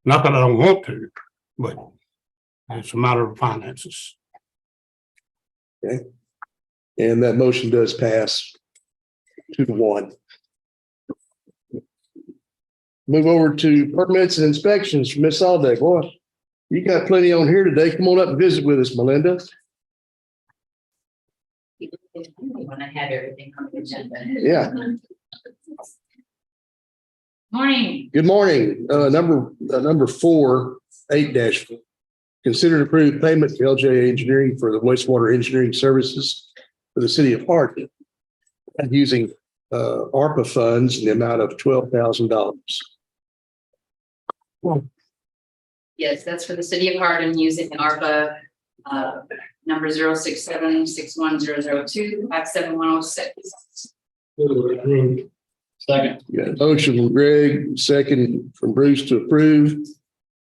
[SPEAKER 2] Not that I don't want to, but it's a matter of finances.
[SPEAKER 1] Okay. And that motion does pass 2-1. Move over to permits and inspections from Ms. Alday. Boy, you got plenty on here today. Come on up and visit with us, Melinda.
[SPEAKER 13] When I had everything on the agenda.
[SPEAKER 1] Yeah.
[SPEAKER 13] Morning.
[SPEAKER 1] Good morning. Number 4, 8-. Consider to approve payment to LJ Engineering for the wastewater engineering services for the city of Hardin using ARPA funds in the amount of $12,000.
[SPEAKER 13] Yes, that's for the city of Hardin using the ARPA number 067-6102-57106.
[SPEAKER 8] Second.
[SPEAKER 1] You got a motion from Greg, second from Bruce to approve.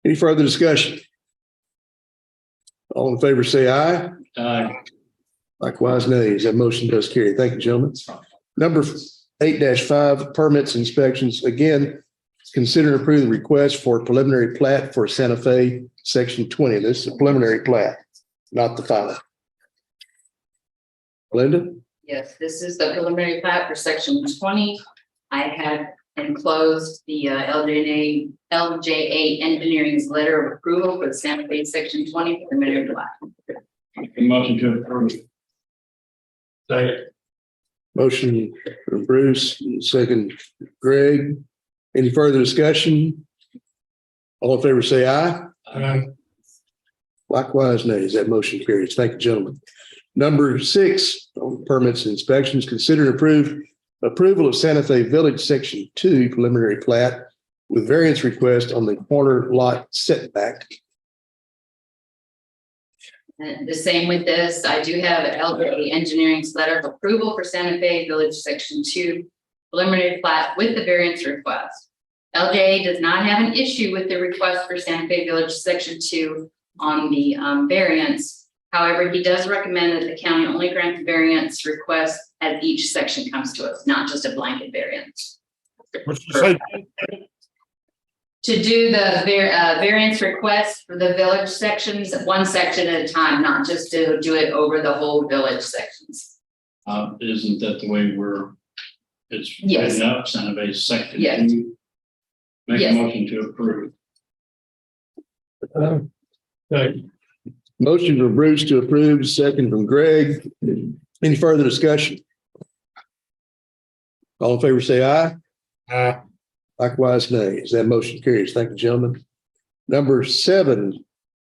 [SPEAKER 1] Any further discussion? All in favor, say aye. Likewise, nays. That motion does carry. Thank you, gentlemen. Number 8-5, permits and inspections. Again, consider and approve the request for preliminary plat for Santa Fe, section 20. This is a preliminary plat, not the final. Linda?
[SPEAKER 13] Yes, this is the preliminary plat for section 20. I had enclosed the LJA Engineering's letter of approval for the Santa Fe section 20 preliminary plat.
[SPEAKER 8] Make a motion to approve.
[SPEAKER 12] Second.
[SPEAKER 1] Motion from Bruce, second Greg. Any further discussion? All in favor, say aye. Likewise, nays. That motion carries. Thank you, gentlemen. Number 6, on permits and inspections, consider and approve approval of Santa Fe Village Section 2 preliminary plat with variance request on the corner lot setback.
[SPEAKER 13] And the same with this, I do have LJA Engineering's letter of approval for Santa Fe Village Section 2 preliminary plat with the variance request. LJA does not have an issue with the request for Santa Fe Village Section 2 on the variance. However, he does recommend that the county only grant the variance request as each section comes to us, not just a blanket variance.
[SPEAKER 2] What's the say?
[SPEAKER 13] To do the variance request for the village sections, one section at a time, not just to do it over the whole village sections.
[SPEAKER 8] Isn't that the way it's
[SPEAKER 13] Yes.
[SPEAKER 8] written up, Senate base section?
[SPEAKER 13] Yes.
[SPEAKER 8] Make
[SPEAKER 13] Yes.
[SPEAKER 8] a motion to approve.
[SPEAKER 12] Okay,
[SPEAKER 1] Motion from Bruce to approve, second from Greg. Any further discussion? All in favor, say aye. Likewise, nays. That motion carries. Thank you, gentlemen. Number 7,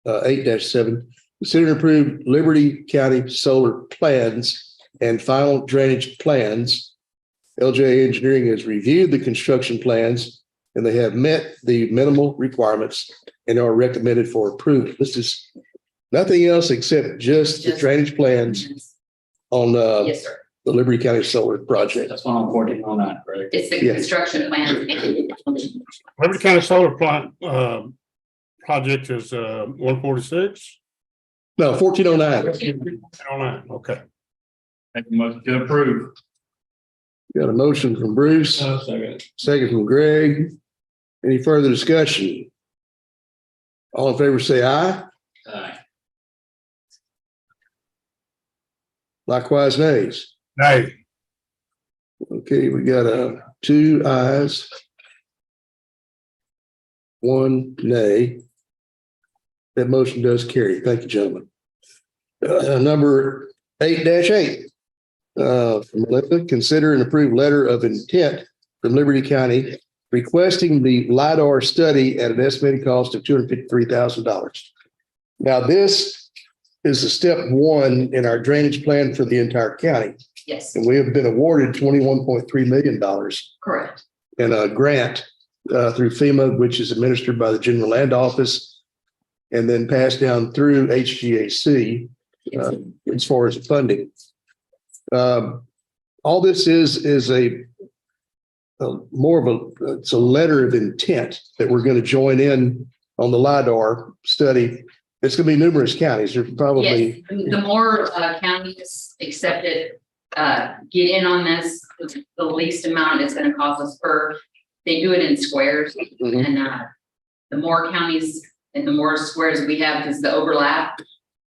[SPEAKER 1] 8-7, consider and approve Liberty County solar plans and final drainage plans. LJ Engineering has reviewed the construction plans and they have met the minimal requirements and are recommended for approval. This is nothing else except just the drainage plans on
[SPEAKER 13] Yes, sir.
[SPEAKER 1] the Liberty County solar project.
[SPEAKER 8] That's one on 1409, right?
[SPEAKER 13] It's the
[SPEAKER 1] Yes.
[SPEAKER 13] construction plan.
[SPEAKER 2] Liberty County Solar Plant, project is, 146?
[SPEAKER 1] No, 1409.
[SPEAKER 2] Okay.
[SPEAKER 8] Make a motion to approve.
[SPEAKER 1] Got a motion from Bruce, second from Greg. Any further discussion? All in favor, say aye.
[SPEAKER 8] Aye.
[SPEAKER 1] Likewise, nays.
[SPEAKER 2] Nay.
[SPEAKER 1] Okay, we got 2 ayes, 1 nay. That motion does carry. Thank you, gentlemen. Number 8-8. From Melinda, consider and approve letter of intent from Liberty County requesting the LiDAR study at an estimated cost of $253,000. Now, this is the step 1 in our drainage plan for the entire county.
[SPEAKER 13] Yes,
[SPEAKER 1] And we have been awarded $21.3 million
[SPEAKER 13] correct.
[SPEAKER 1] in a grant through FEMA, which is administered by the General Land Office and then passed down through HGAC as far as funding. All this is a more of it's a letter of intent that we're going to join in on the LiDAR study. It's going to be numerous counties. There's probably
[SPEAKER 13] Yes, the more counties accept it, get in on this, the least amount it's gonna cost us per. They do it in squares,
[SPEAKER 1] Mhm.
[SPEAKER 13] and the more counties and the more squares we have, because the overlap,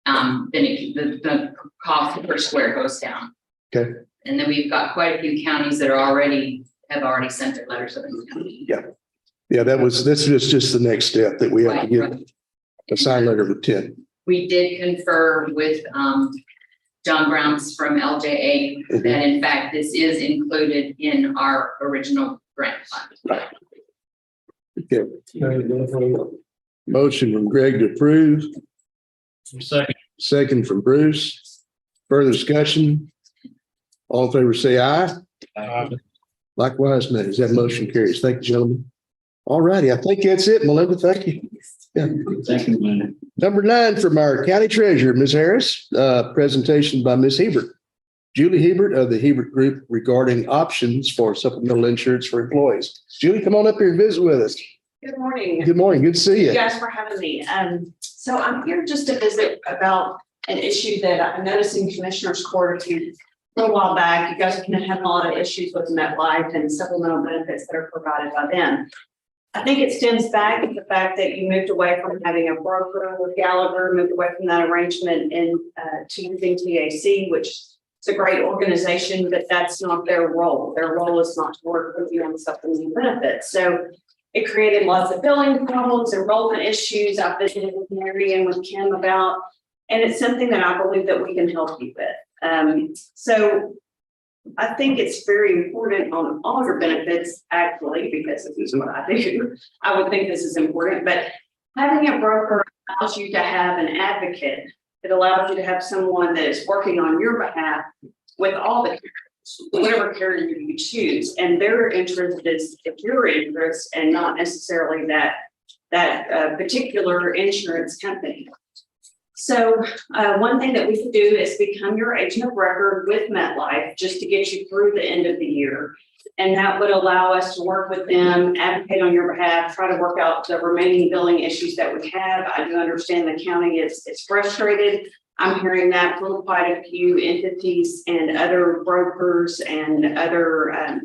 [SPEAKER 13] then the cost per square goes down.
[SPEAKER 1] Okay.
[SPEAKER 13] And then we've got quite a few counties that have already sent their letters of intent.
[SPEAKER 1] yeah, this is just the next step that we have to
[SPEAKER 13] Right,
[SPEAKER 1] get
[SPEAKER 13] right.
[SPEAKER 1] a signed letter of intent.
[SPEAKER 13] We did confer with John Brown's from LJA
[SPEAKER 1] Mhm.
[SPEAKER 13] that in fact, this is included in our original grant fund.
[SPEAKER 1] Okay. Motion from Greg to approve,
[SPEAKER 8] Second.
[SPEAKER 1] second from Bruce. Further discussion? All in favor, say aye. Likewise, nays. That motion carries. Thank you, gentlemen. All righty. I think that's it, Melinda. Thank you. Yeah.
[SPEAKER 8] Thank you, Lynn.
[SPEAKER 1] Number 9 from our county treasurer, Ms. Harris, presentation by Ms. Hebert. Julie Hebert of the Hebert Group regarding options for supplemental insurance for employees. Julie, come on up here and visit with us.
[SPEAKER 14] Good morning.
[SPEAKER 1] Good morning. Good to see
[SPEAKER 14] Thank you
[SPEAKER 1] you.
[SPEAKER 14] guys for having me. So I'm here just to visit about an issue that I noticed in Commissioner's Court a little while back. You guys have been having a lot of issues with MetLife and supplemental benefits that are provided by them. I think it stems back to the fact that you moved away from having a broker with Gallagher, moved away from that arrangement and to using TAC, which is a great organization, but that's not their role. Their role is not to work with you on supplemental benefits. So it created lots of billing problems, enrollment issues. I visited with Mary and with Kim about, and it's something that I believe that we can help you with. So I think it's very important on all your benefits, actually, because this is what I do. I would think this is important, but having a broker allows you to have an advocate. It allows you to have someone that is working on your behalf with all the whatever carrier you choose, and their interest is your interest and not necessarily that particular insurance company. So one thing that we can do is become your agent of record with MetLife just to get you through the end of the year. And that would allow us to work with them, advocate on your behalf, try to work out the remaining billing issues that we have. I do understand the county is frustrated. I'm hearing that from quite a few entities and other brokers and other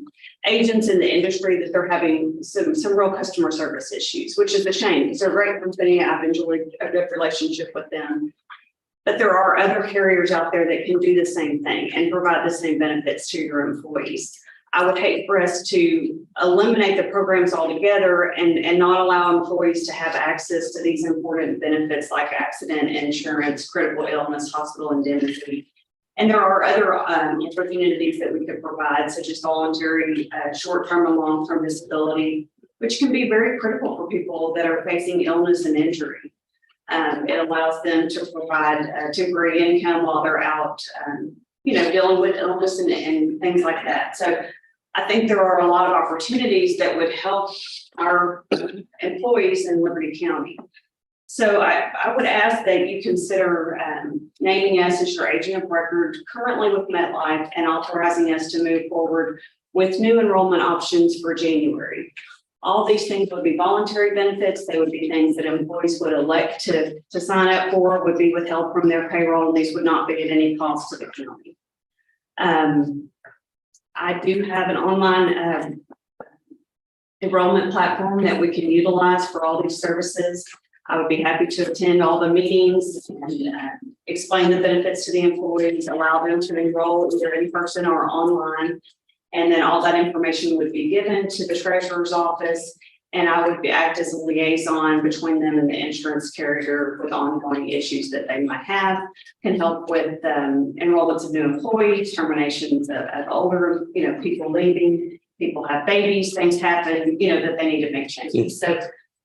[SPEAKER 14] agents in the industry that they're having some real customer service issues, which is a shame because they're a great company. I've enjoyed a good relationship with them. But there are other carriers out there that can do the same thing and provide the same benefits to your employees. I would hate for us to eliminate the programs altogether and not allow employees to have access to these important benefits like accident insurance, critical illness, hospital indemnity. And there are other opportunities that we could provide, such as voluntary short-term and long-term disability, which can be very critical for people that are facing illness and injury. It allows them to provide temporary income while they're out, dealing with illness and things like that. So I think there are a lot of opportunities that would help our employees in Liberty County. So I would ask that you consider naming us as your agent of record currently with MetLife and authorizing us to move forward with new enrollment options for January. All these things would be voluntary benefits. They would be things that employees would elect to sign up for, would be withheld from their payroll, and these would not be at any cost to the county. I do have an online enrollment platform that we can utilize for all these services. I would be happy to attend all the meetings and explain the benefits to the employees, allow them to enroll either in person or online. And then all that information would be given to the treasurer's office. And I would act as a liaison between them and the insurance carrier with ongoing issues that they might have, can help with enrollments of new employees, terminations of older, people leaving, people have babies, things happen, that they need to make changes. So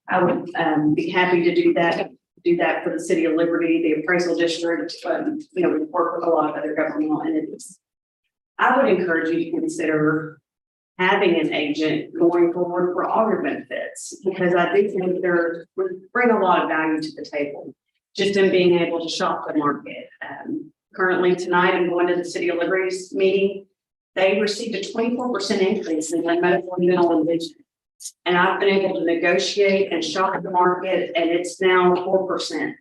[SPEAKER 14] I would be happy to do that for the city of Liberty, the appraisal district. We work with a lot of other governmental entities. I would encourage you to consider having an agent going forward for all your benefits, because I do think there would bring a lot of value to the table, just in being able to shop the market. Currently tonight, I'm going to the City of Liberty's meeting. They received a 24% increase in their medical, dental, and vision. And I've been able to negotiate and shop the market, and it's now 4%.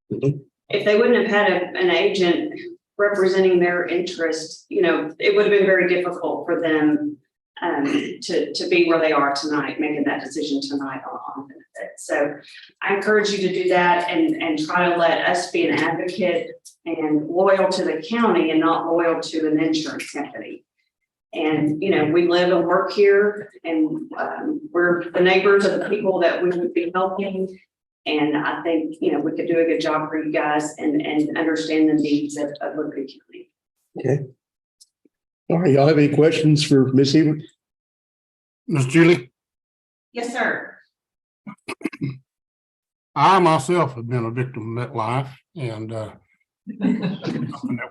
[SPEAKER 14] If they wouldn't have had an agent representing their interest, it would have been very difficult for them to be where they are tonight, making that decision tonight on benefits. So I encourage you to do that and try to let us be an advocate and loyal to the county and not loyal to an insurance company. And, we live and work here, and we're the neighbors of the people that we would be helping. And I think, we could do a good job for you guys and understand the needs of Liberty County.
[SPEAKER 1] Okay. All right. Y'all have any questions for Ms. Hebert?
[SPEAKER 2] Ms. Julie?
[SPEAKER 14] Yes, sir.
[SPEAKER 2] I myself have been a victim of MetLife, and something that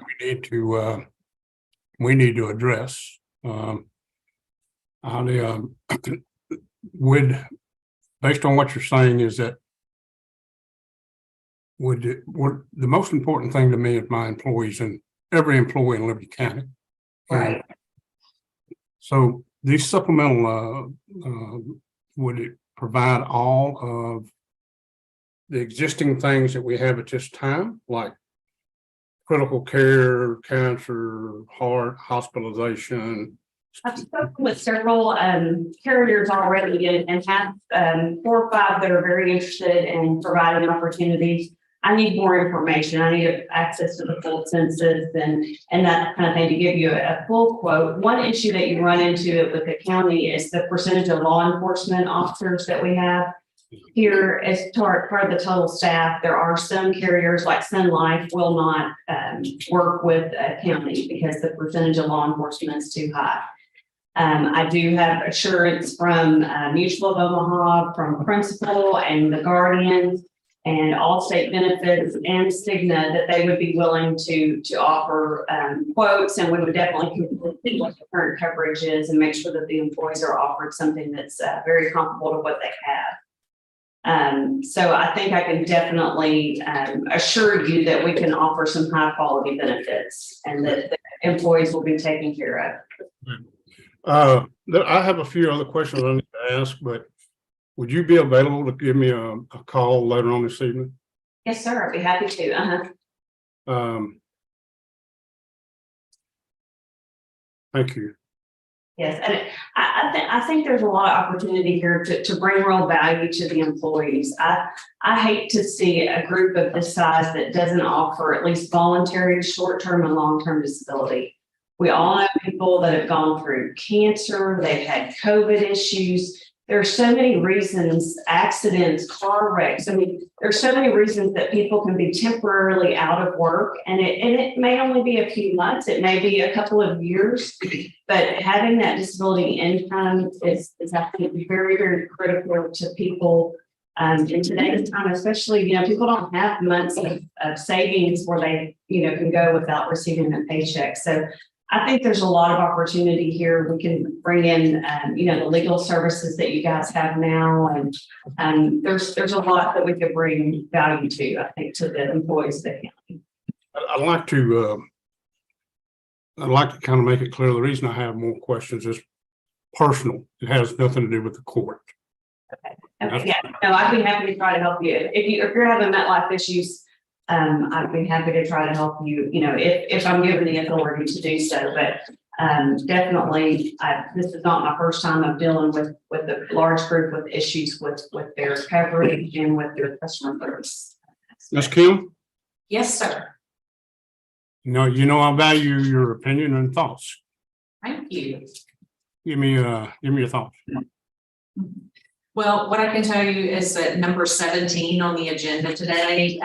[SPEAKER 2] we need to address. Based on what you're saying, is that would the most important thing to me is my employees and every employee in Liberty County.
[SPEAKER 14] Right.
[SPEAKER 2] So these supplemental, would it provide all of the existing things that we have at this time, like critical care, cancer, heart, hospitalization?
[SPEAKER 14] I've spoken with several carriers already and have 4 or 5 that are very interested in providing opportunities. I need more information. I need access to the full census and that kind of thing to give you a full quote. One issue that you run into with the county is the percentage of law enforcement officers that we have. Here, as part of the total staff, there are some carriers like Sun Life will not work with a county because the percentage of law enforcement is too high. I do have assurance from Mutual of Omaha, from Principal and the Guardians, and Allstate Benefits and Cigna that they would be willing to offer quotes, and we would definitely complete what the current coverage is and make sure that the employees are offered something that's very comparable to what they have. So I think I can definitely assure you that we can offer some high quality benefits and that the employees will be taken care of.
[SPEAKER 2] I have a few other questions I need to ask, but would you be available to give me a call later on this evening?
[SPEAKER 14] Yes, sir. I'd be happy to.
[SPEAKER 2] Thank you.
[SPEAKER 14] Yes, and I think there's a lot of opportunity here to bring real value to the employees. I hate to see a group of this size that doesn't offer at least voluntary short-term and long-term disability. We all know people that have gone through cancer, they've had COVID issues. There are so many reasons, accidents, car wrecks. I mean, there's so many reasons that people can be temporarily out of work, and it may only be a few months, it may be a couple of years, but having that disability income is I think very, very critical to people in today's time, especially, people don't have months of savings where they, can go without receiving a paycheck. So I think there's a lot of opportunity here. We can bring in, the legal services that you guys have now, and there's a lot that we could bring value to, I think, to the employees of the county.
[SPEAKER 2] I'd like to kind of make it clear. The reason I have more questions is personal. It has nothing to do with the court.
[SPEAKER 14] Okay, yeah, no, I'd be happy to try to help you. If you're having MetLife issues, I'd be happy to try to help you, if I'm given the authority to do so, but definitely, this is not my first time of dealing with a large group with issues with their coverage and with their customer service.
[SPEAKER 2] Ms. Kim,
[SPEAKER 7] Yes, sir.
[SPEAKER 2] I value your opinion and thoughts.
[SPEAKER 7] Thank you.
[SPEAKER 2] Give me your thoughts.
[SPEAKER 7] Well, what I can tell you is that number 17 on the agenda today,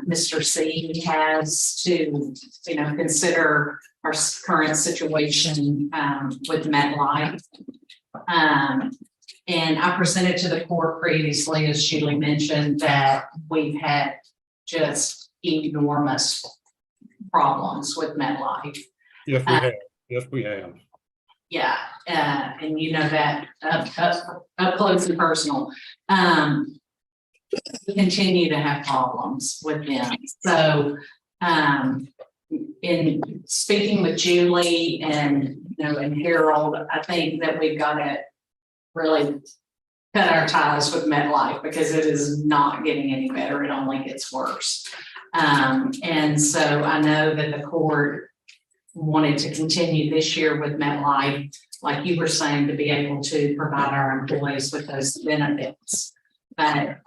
[SPEAKER 7] Mr. C has to, consider our current situation with MetLife. And I presented to the court previously, as Julie mentioned, that we've had just enormous problems with MetLife.
[SPEAKER 2] Yes, we have. Yes, we have.
[SPEAKER 7] Yeah, and that up close and personal. We continue to have problems with them. So, in speaking with Julie and and Harold, I think that we've got to really cut our ties with MetLife because it is not getting any better. It only gets worse. And so I know that the court wanted to continue this year with MetLife, like you were saying, to be able to provide our employees with those benefits. But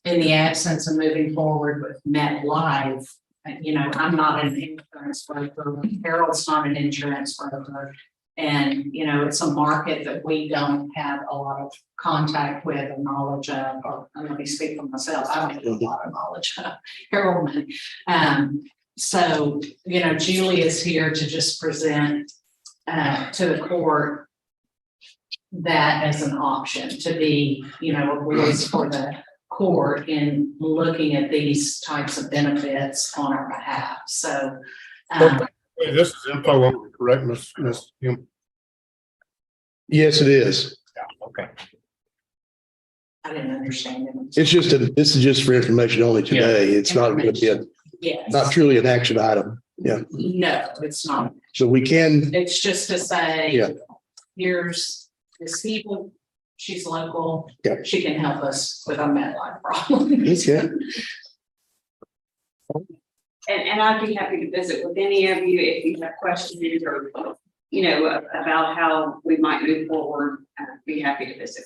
[SPEAKER 7] in the absence of moving forward with MetLife, I'm not an insurance broker. Harold's not an insurance broker. And, it's a market that we don't have a lot of contact with or knowledge of, or let me speak for myself. I don't have a lot of knowledge of Harold. So, Julie is here to just present to the court that as an option to be, a voice for the court in looking at these types of benefits on our behalf. So,
[SPEAKER 2] This is info on, correct, Ms. Kim?
[SPEAKER 1] Yes, it is.
[SPEAKER 2] Yeah, okay.
[SPEAKER 7] I didn't understand it.
[SPEAKER 1] This is just for information only today. It's not going to be
[SPEAKER 7] Yes.
[SPEAKER 1] not truly an action item. Yeah.
[SPEAKER 7] No, it's not.
[SPEAKER 1] So we can,
[SPEAKER 7] It's just to say,
[SPEAKER 1] Yeah.
[SPEAKER 7] here's this people, she's local,
[SPEAKER 1] Yeah.
[SPEAKER 7] she can help us with our MetLife problem.
[SPEAKER 1] okay.
[SPEAKER 14] And I'd be happy to visit with any of you if you have questions or, about how we might move forward. I'd be happy to visit.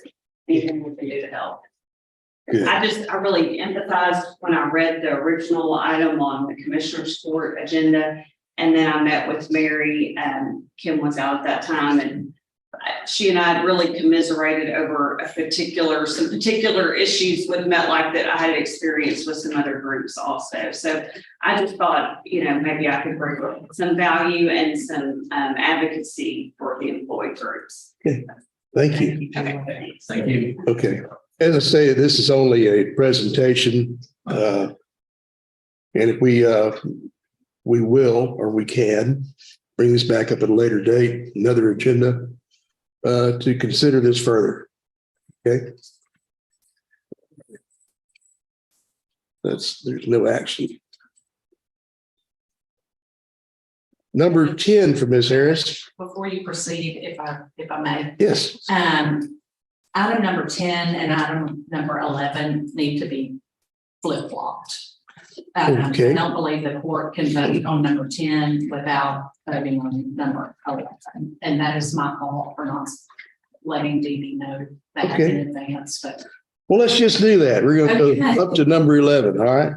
[SPEAKER 14] Anything we can do to help.
[SPEAKER 1] Good.
[SPEAKER 14] I really empathized when I read the original item on the Commissioner's Court agenda. And then I met with Mary, Kim was out at that time, and she and I really commiserated over some particular issues with MetLife that I had experienced with some other groups also. So I just thought, maybe I could bring some value and some advocacy for the employee groups.
[SPEAKER 1] Okay. Thank you.
[SPEAKER 14] Okay.
[SPEAKER 8] Thank you.
[SPEAKER 1] Okay. As I say, this is only a presentation. And if we will, or we can bring this back up at a later date, another agenda, to consider this further. Okay. There's no action. Number 10 for Ms. Harris.
[SPEAKER 7] Before you proceed, if I may.
[SPEAKER 1] Yes.
[SPEAKER 7] Item number 10 and item number 11 need to be flip-flopped.
[SPEAKER 1] Okay.
[SPEAKER 7] I don't believe the court can vote on number 10 without voting on number 11. And that is my fault for not letting DB know that
[SPEAKER 1] Okay.
[SPEAKER 7] in advance, but.
[SPEAKER 1] Well, let's just do that. We're going to
[SPEAKER 7] Okay.
[SPEAKER 1] go up to number 11, all right?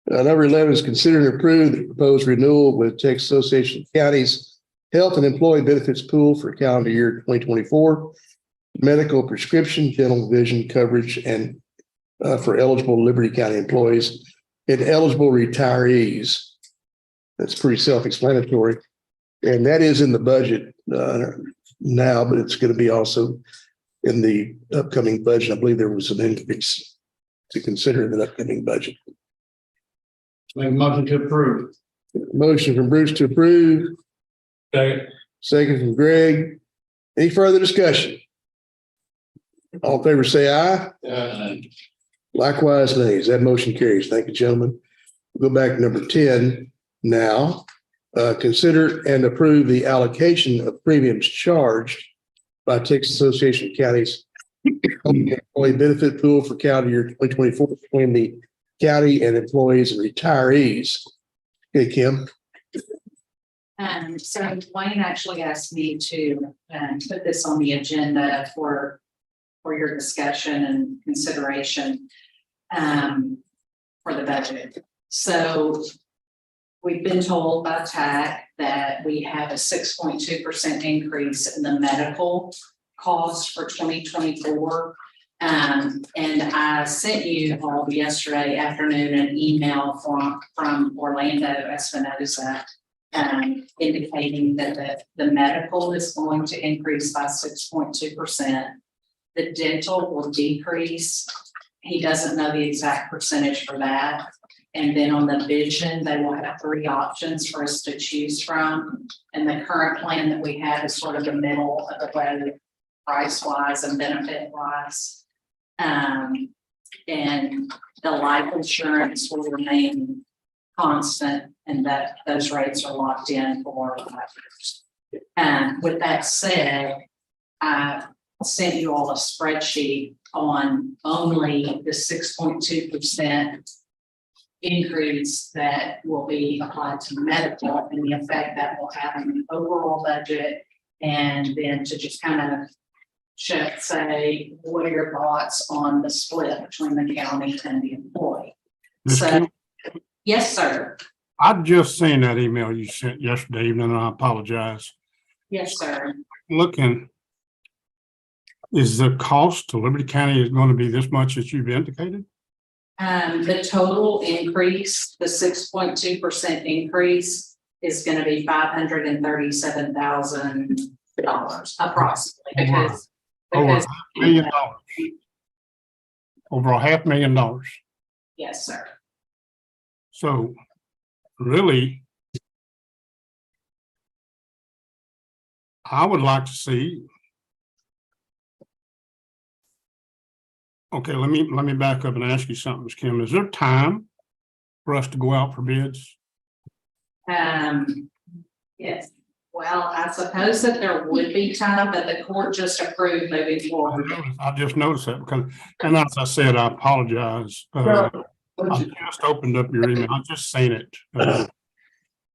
[SPEAKER 1] Number 11 is consider and approve the proposed renewal with Texas Association of Counties Health and Employee Benefits Pool for calendar year 2024, medical, prescription, dental, vision coverage, and for eligible Liberty County employees and eligible retirees. That's pretty self-explanatory. And that is in the budget now, but it's going to be also in the upcoming budget. I believe there was an increase to consider in the upcoming budget.
[SPEAKER 8] Make a motion to approve.
[SPEAKER 1] Motion from Bruce to approve,
[SPEAKER 12] Okay.
[SPEAKER 1] second from Greg. Any further discussion? All in favor, say aye. Likewise, nays. That motion carries. Thank you, gentlemen. We'll go back to number 10 now. Consider and approve the allocation of premiums charged by Texas Association of Counties Employee Benefit Pool for calendar year 2024 between the county and employees and retirees. Okay, Kim.
[SPEAKER 7] So Wayne actually asked me to put this on the agenda for your discussion and consideration for the budget. So we've been told by TAC that we have a 6.2% increase in the medical cost for 2024. And I sent you all yesterday afternoon an email from Orlando Espinosa indicating that the medical is going to increase by 6.2%. The dental will decrease. He doesn't know the exact percentage for that. And then on the vision, they will have 3 options for us to choose from. And the current plan that we have is sort of the middle of the way, price wise and benefit wise. And the life insurance will remain constant and that those rates are locked in for 5 years. And with that said, I sent you all a spreadsheet on only the 6.2% increase that will be applied to medical and the effect that will have on the overall budget. And then to just kind of say, what are your thoughts on the split between the county and the employee? So, yes, sir.
[SPEAKER 2] I've just seen that email you sent yesterday evening, and I apologize.
[SPEAKER 7] Yes, sir.
[SPEAKER 2] Looking, is the cost to Liberty County is going to be this much that you've indicated?
[SPEAKER 7] The total increase, the 6.2% increase is going to be $537,000 approximately because
[SPEAKER 2] over $500,000. Over $500,000.
[SPEAKER 7] Yes, sir.
[SPEAKER 2] So really, I would like to see. Okay, let me back up and ask you something, Ms. Kim. Is there time for us to go out for bids?
[SPEAKER 7] Yes. Well, I suppose that there would be time, but the court just approved moving forward.
[SPEAKER 2] I just noticed that because, and as I said, I apologize. I just opened up your email. I just seen it.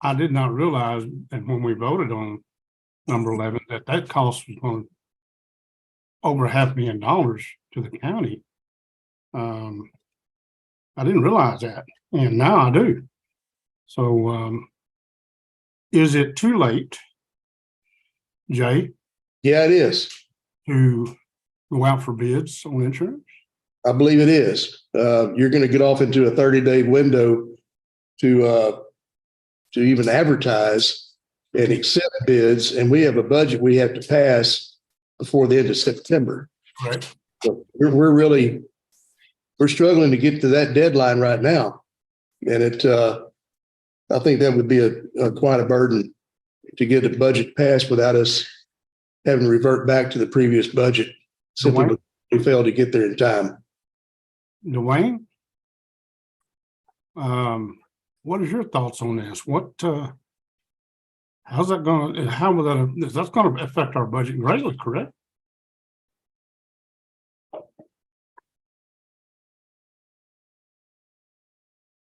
[SPEAKER 2] I did not realize that when we voted on number 11, that cost was going over $500,000 to the county. I didn't realize that, and now I do. So, is it too late, Jay?
[SPEAKER 1] Yeah, it is.
[SPEAKER 2] To go out for bids on insurance?
[SPEAKER 1] I believe it is. You're going to get off into a 30-day window to even advertise and accept bids, and we have a budget we have to pass before the end of September.
[SPEAKER 2] Right.
[SPEAKER 1] So we're struggling to get to that deadline right now, and I think that would be quite a burden to get a budget passed without us having to revert back to the previous budget. Simply because we failed to get there in time.
[SPEAKER 2] Dwayne, what is your thoughts on this? How's that going to? That's going to affect our budget greatly, correct?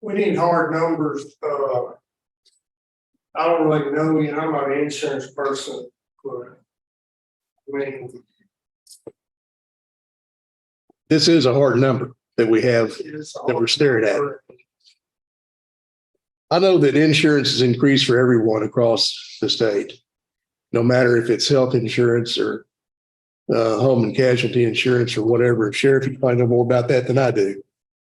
[SPEAKER 6] we need hard numbers. I don't really know, you know, I'm not an insurance person, but I mean,
[SPEAKER 1] This is a hard number that we have,
[SPEAKER 6] it's.
[SPEAKER 1] that we're staring at. I know that insurance has increased for everyone across the state, no matter if it's health insurance or home and casualty insurance or whatever. Sheriff, you probably know more about that than I do.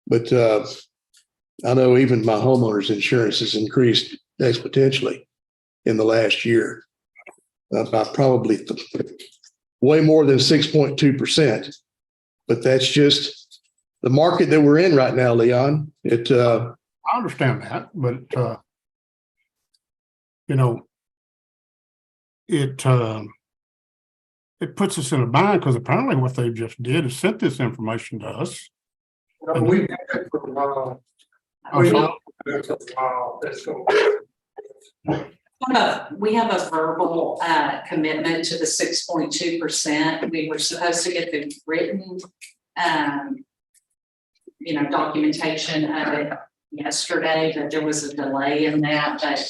[SPEAKER 1] But I know even my homeowner's insurance has increased exponentially in the last year, by probably way more than 6.2%. But that's just the market that we're in right now, Leon.
[SPEAKER 2] I understand that, but you know, it puts us in a bind because apparently what they just did is sent this information to us.
[SPEAKER 6] No, we've had it for a while.
[SPEAKER 2] I'm sorry.
[SPEAKER 6] It's a while. It's going.
[SPEAKER 7] We have a verbal commitment to the 6.2%. We were supposed to get the written documentation of it yesterday, but there was a delay in that. But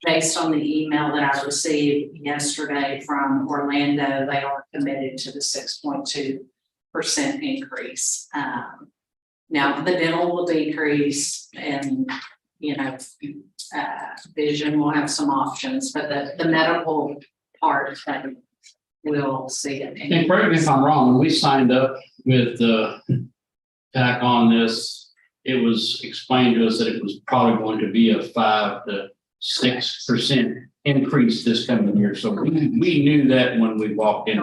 [SPEAKER 7] based on the email that I received yesterday from Orlando, they are committed to the 6.2% increase. Now the dental will decrease, and vision will have some options, but the medical part will see it.
[SPEAKER 8] And correct me if I'm wrong, when we signed up with TAC on this, it was explained to us that it was probably going to be a 5 to 6% increase this coming year. So we knew that when we walked in.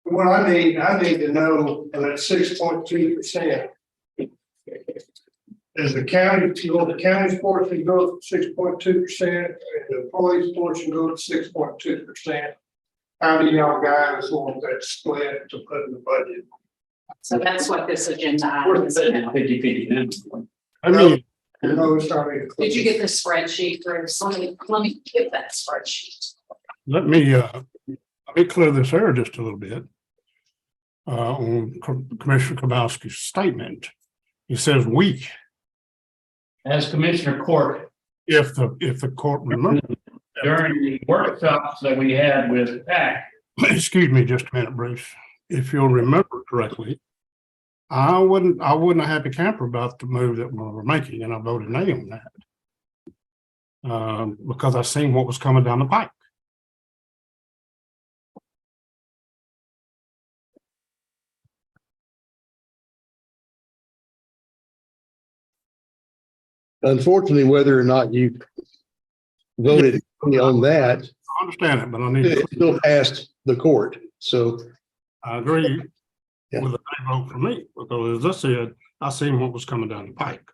[SPEAKER 6] What I need to know that 6.2%. Is the county, the county's portion go to 6.2%, and the police portion go to 6.2%. How do y'all guys want that split to put in the budget?
[SPEAKER 7] So that's what this agenda item is.
[SPEAKER 8] 50-50.
[SPEAKER 2] I mean,
[SPEAKER 7] Did you get the spreadsheet, Bruce? Let me get that spreadsheet.
[SPEAKER 2] let me clear this air just a little bit. On Commissioner Kowalski's statement, he says we.
[SPEAKER 8] As Commissioner Court,
[SPEAKER 2] If the court remembers.
[SPEAKER 8] during the workshops that we had with TAC,
[SPEAKER 2] Excuse me just a minute, Bruce. If you'll remember correctly, I wasn't a happy camper about the move that we were making, and I voted nay on that. Because I seen what was coming down the pipe.
[SPEAKER 1] Unfortunately, whether or not you voted on that,
[SPEAKER 2] I understand it, but I need
[SPEAKER 1] it
[SPEAKER 2] to,
[SPEAKER 1] still passed the court. So
[SPEAKER 2] I agree
[SPEAKER 1] Yeah.
[SPEAKER 2] with a nay vote for me, because as I said, I seen what was coming down the pipe.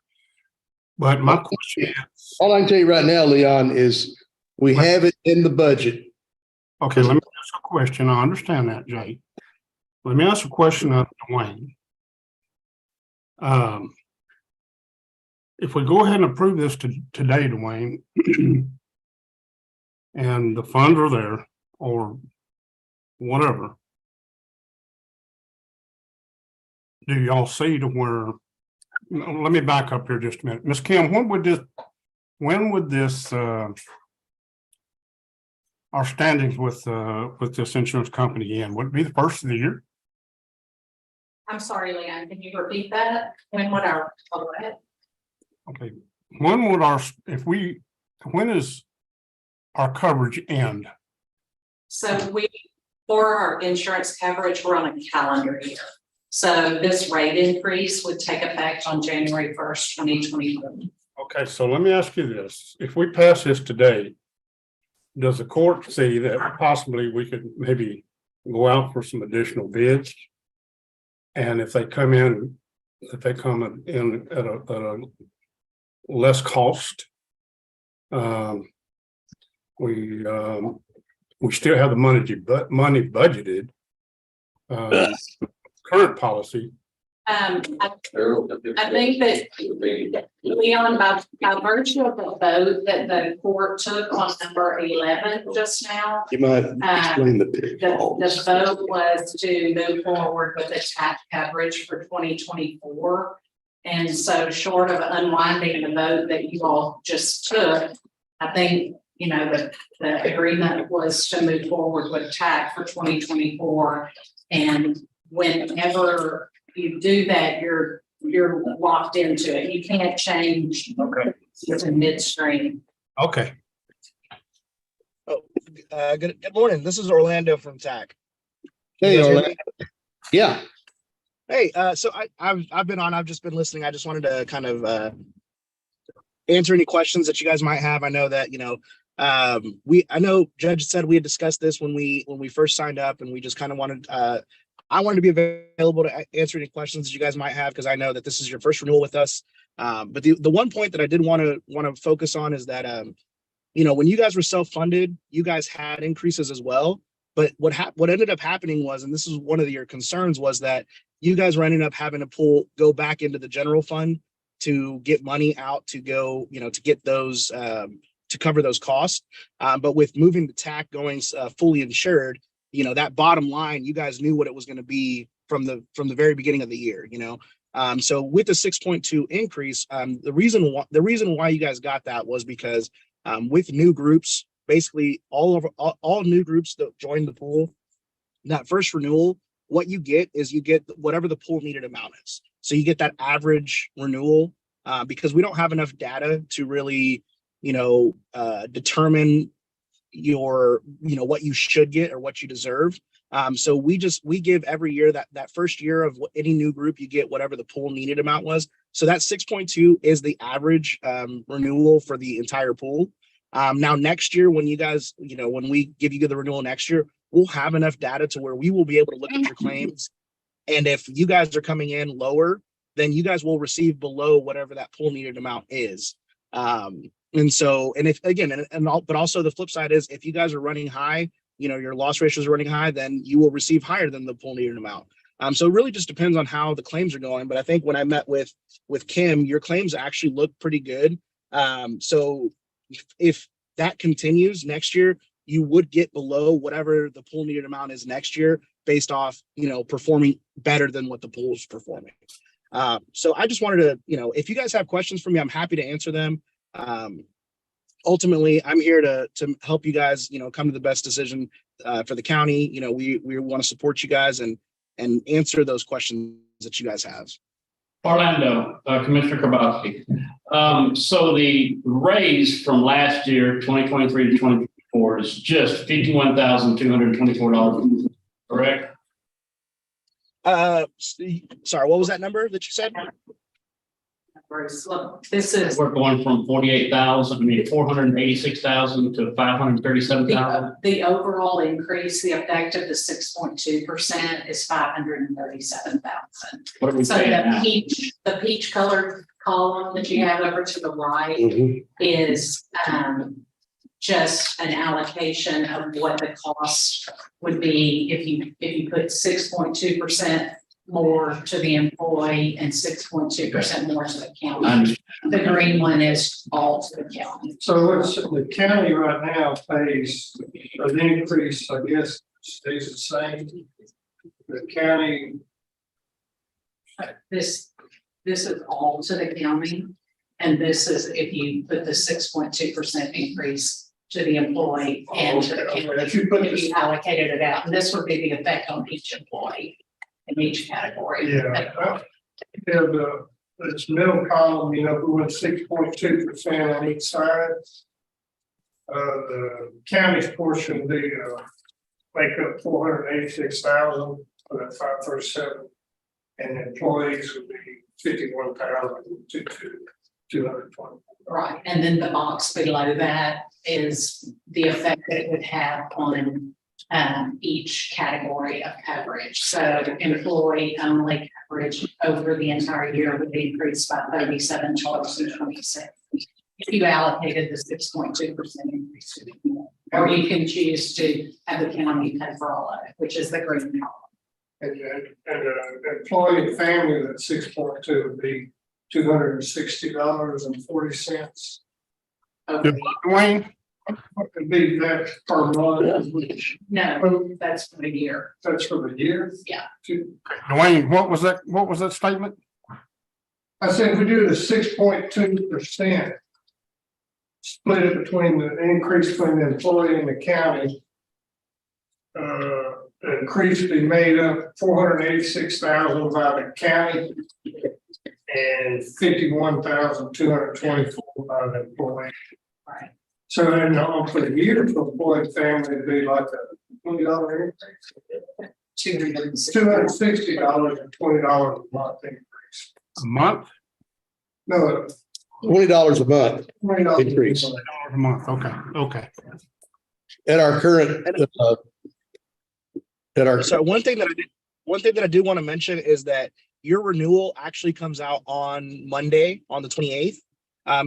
[SPEAKER 2] But my question is,
[SPEAKER 1] all I can tell you right now, Leon, is we have it in the budget.
[SPEAKER 2] okay, let me ask a question. I understand that, Jay. Let me ask a question of Dwayne. If we go ahead and approve this today, Dwayne, and the funds are there or whatever, do y'all see to where, let me back up here just a minute. Ms. Kim, when would this our standings with this insurance company end? Would it be the first of the year?
[SPEAKER 7] I'm sorry, Leanne, can you repeat that? When would our, go ahead.
[SPEAKER 2] Okay, when would when is our coverage end?
[SPEAKER 7] So for our insurance coverage, we're on a calendar year. So this rate increase would take effect on January 1st, 2024.
[SPEAKER 2] Okay, so let me ask you this. If we pass this today, does the court see that possibly we could maybe go out for some additional bids? And if they come in at a less cost, we still have the money budgeted. Current policy.
[SPEAKER 7] I think that Leon, by virtue of the vote that the court took on number 11 just now,
[SPEAKER 1] You might explain the
[SPEAKER 7] the vote was to move forward with the tax coverage for 2024.
[SPEAKER 14] And so short of unwinding the vote that you all just took, I think, you know, the agreement was to move forward with TAC for 2024. And whenever you do that, you're locked into it. You can't change.
[SPEAKER 15] Okay.
[SPEAKER 14] It's in midstream.
[SPEAKER 15] Okay. Good morning. This is Orlando from TAC.
[SPEAKER 1] Hey, Orlando. Yeah.
[SPEAKER 15] Hey, so I've been on, I've just been listening. I just wanted to kind of answer any questions that you guys might have. I know that, you know, I know Judge said we had discussed this when we first signed up, and we just kind of wanted, I wanted to be available to answer any questions that you guys might have, because I know that this is your first renewal with us. But the one point that I did want to focus on is that, you know, when you guys were self-funded, you guys had increases as well. But what ended up happening was, and this is one of your concerns, was that you guys were ending up having to go back into the general fund to get money out to go, you know, to get those, to cover those costs. But with moving the TAC going fully insured, you know, that bottom line, you guys knew what it was going to be from the very beginning of the year, you know. So with the 6.2 increase, the reason why you guys got that was because with new groups, basically all new groups that join the pool, that first renewal, what you get is you get whatever the pool needed amount is. So you get that average renewal because we don't have enough data to really, you know, determine your, you know, what you should get or what you deserve. So we give every year that first year of any new group, you get whatever the pool needed amount was. So that 6.2 is the average renewal for the entire pool. Now next year, when you guys, you know, when we give you the renewal next year, we'll have enough data to where we will be able to look at your claims. And if you guys are coming in lower, then you guys will receive below whatever that pool needed amount is. And so, and if again, but also the flip side is if you guys are running high, you know, your loss ratios are running high, then you will receive higher than the pool needed amount. So it really just depends on how the claims are going. But I think when I met with Kim, your claims actually look pretty good. So if that continues next year, you would get below whatever the pool needed amount is next year based off, you know, performing better than what the pool is performing. So I just wanted to, you know, if you guys have questions for me, I'm happy to answer them. Ultimately, I'm here to help you guys, you know, come to the best decision for the county. You know, we want to support you guys and answer those questions that you guys have.
[SPEAKER 8] Orlando, Commissioner Karbowski. So the raise from last year, 2023 to 2024, is just $51,224, correct?
[SPEAKER 15] Sorry, what was that number that you said?
[SPEAKER 14] This is
[SPEAKER 8] We're going from 486,000 to 537,000.
[SPEAKER 14] the overall increase. The effect of the 6.2% is 537,000.
[SPEAKER 8] What are we
[SPEAKER 14] So
[SPEAKER 8] paying
[SPEAKER 14] the
[SPEAKER 8] now?
[SPEAKER 14] peach colored column that you have over to the right is just an allocation of what the cost would be if you put 6.2% more to the employee and 6.2% more to the county. The green one is all to the county.
[SPEAKER 6] So what's the county right now pays an increase, I guess, stays the same. The county,
[SPEAKER 14] This is all to the county. And this is if you put the 6.2% increase to the employee and to the county, if you allocated it out, and this would be the effect on each employee in each category.
[SPEAKER 6] yeah. This middle column, you know, we went 6.2% on each side. The county's portion would be make up 486,000 for that 537, and employees would be 51,220.
[SPEAKER 14] Right, and then the box below that is the effect that it would have on each category of coverage. So employee only coverage over the entire year would be increased by $37.26. If you allocated the 6.2% increase to the county. Or you can choose to have the county pay for all of it, which is the green column.
[SPEAKER 6] And employee and family, that 6.2 would be $260.40.
[SPEAKER 2] Dwayne,
[SPEAKER 6] What could be that per month?
[SPEAKER 14] No, that's for the year.
[SPEAKER 6] That's for the year?
[SPEAKER 14] Yeah.
[SPEAKER 2] Dwayne, what was that statement?
[SPEAKER 6] I said, if we do the 6.2%. Split it between the increase between the employee and the county. The increase would be made up 486,000 by the county. And 51,224 by the employee.
[SPEAKER 7] Right.
[SPEAKER 6] So then for the year for employee family, it'd be like a $20 increase. $260 and $20 a month increase.
[SPEAKER 2] A month?
[SPEAKER 6] No,
[SPEAKER 1] $20 a month
[SPEAKER 6] $20
[SPEAKER 1] increase
[SPEAKER 2] A month, okay, okay.
[SPEAKER 1] at our current,
[SPEAKER 15] So one thing that I do want to mention is that your renewal actually comes out on Monday, on the 28th.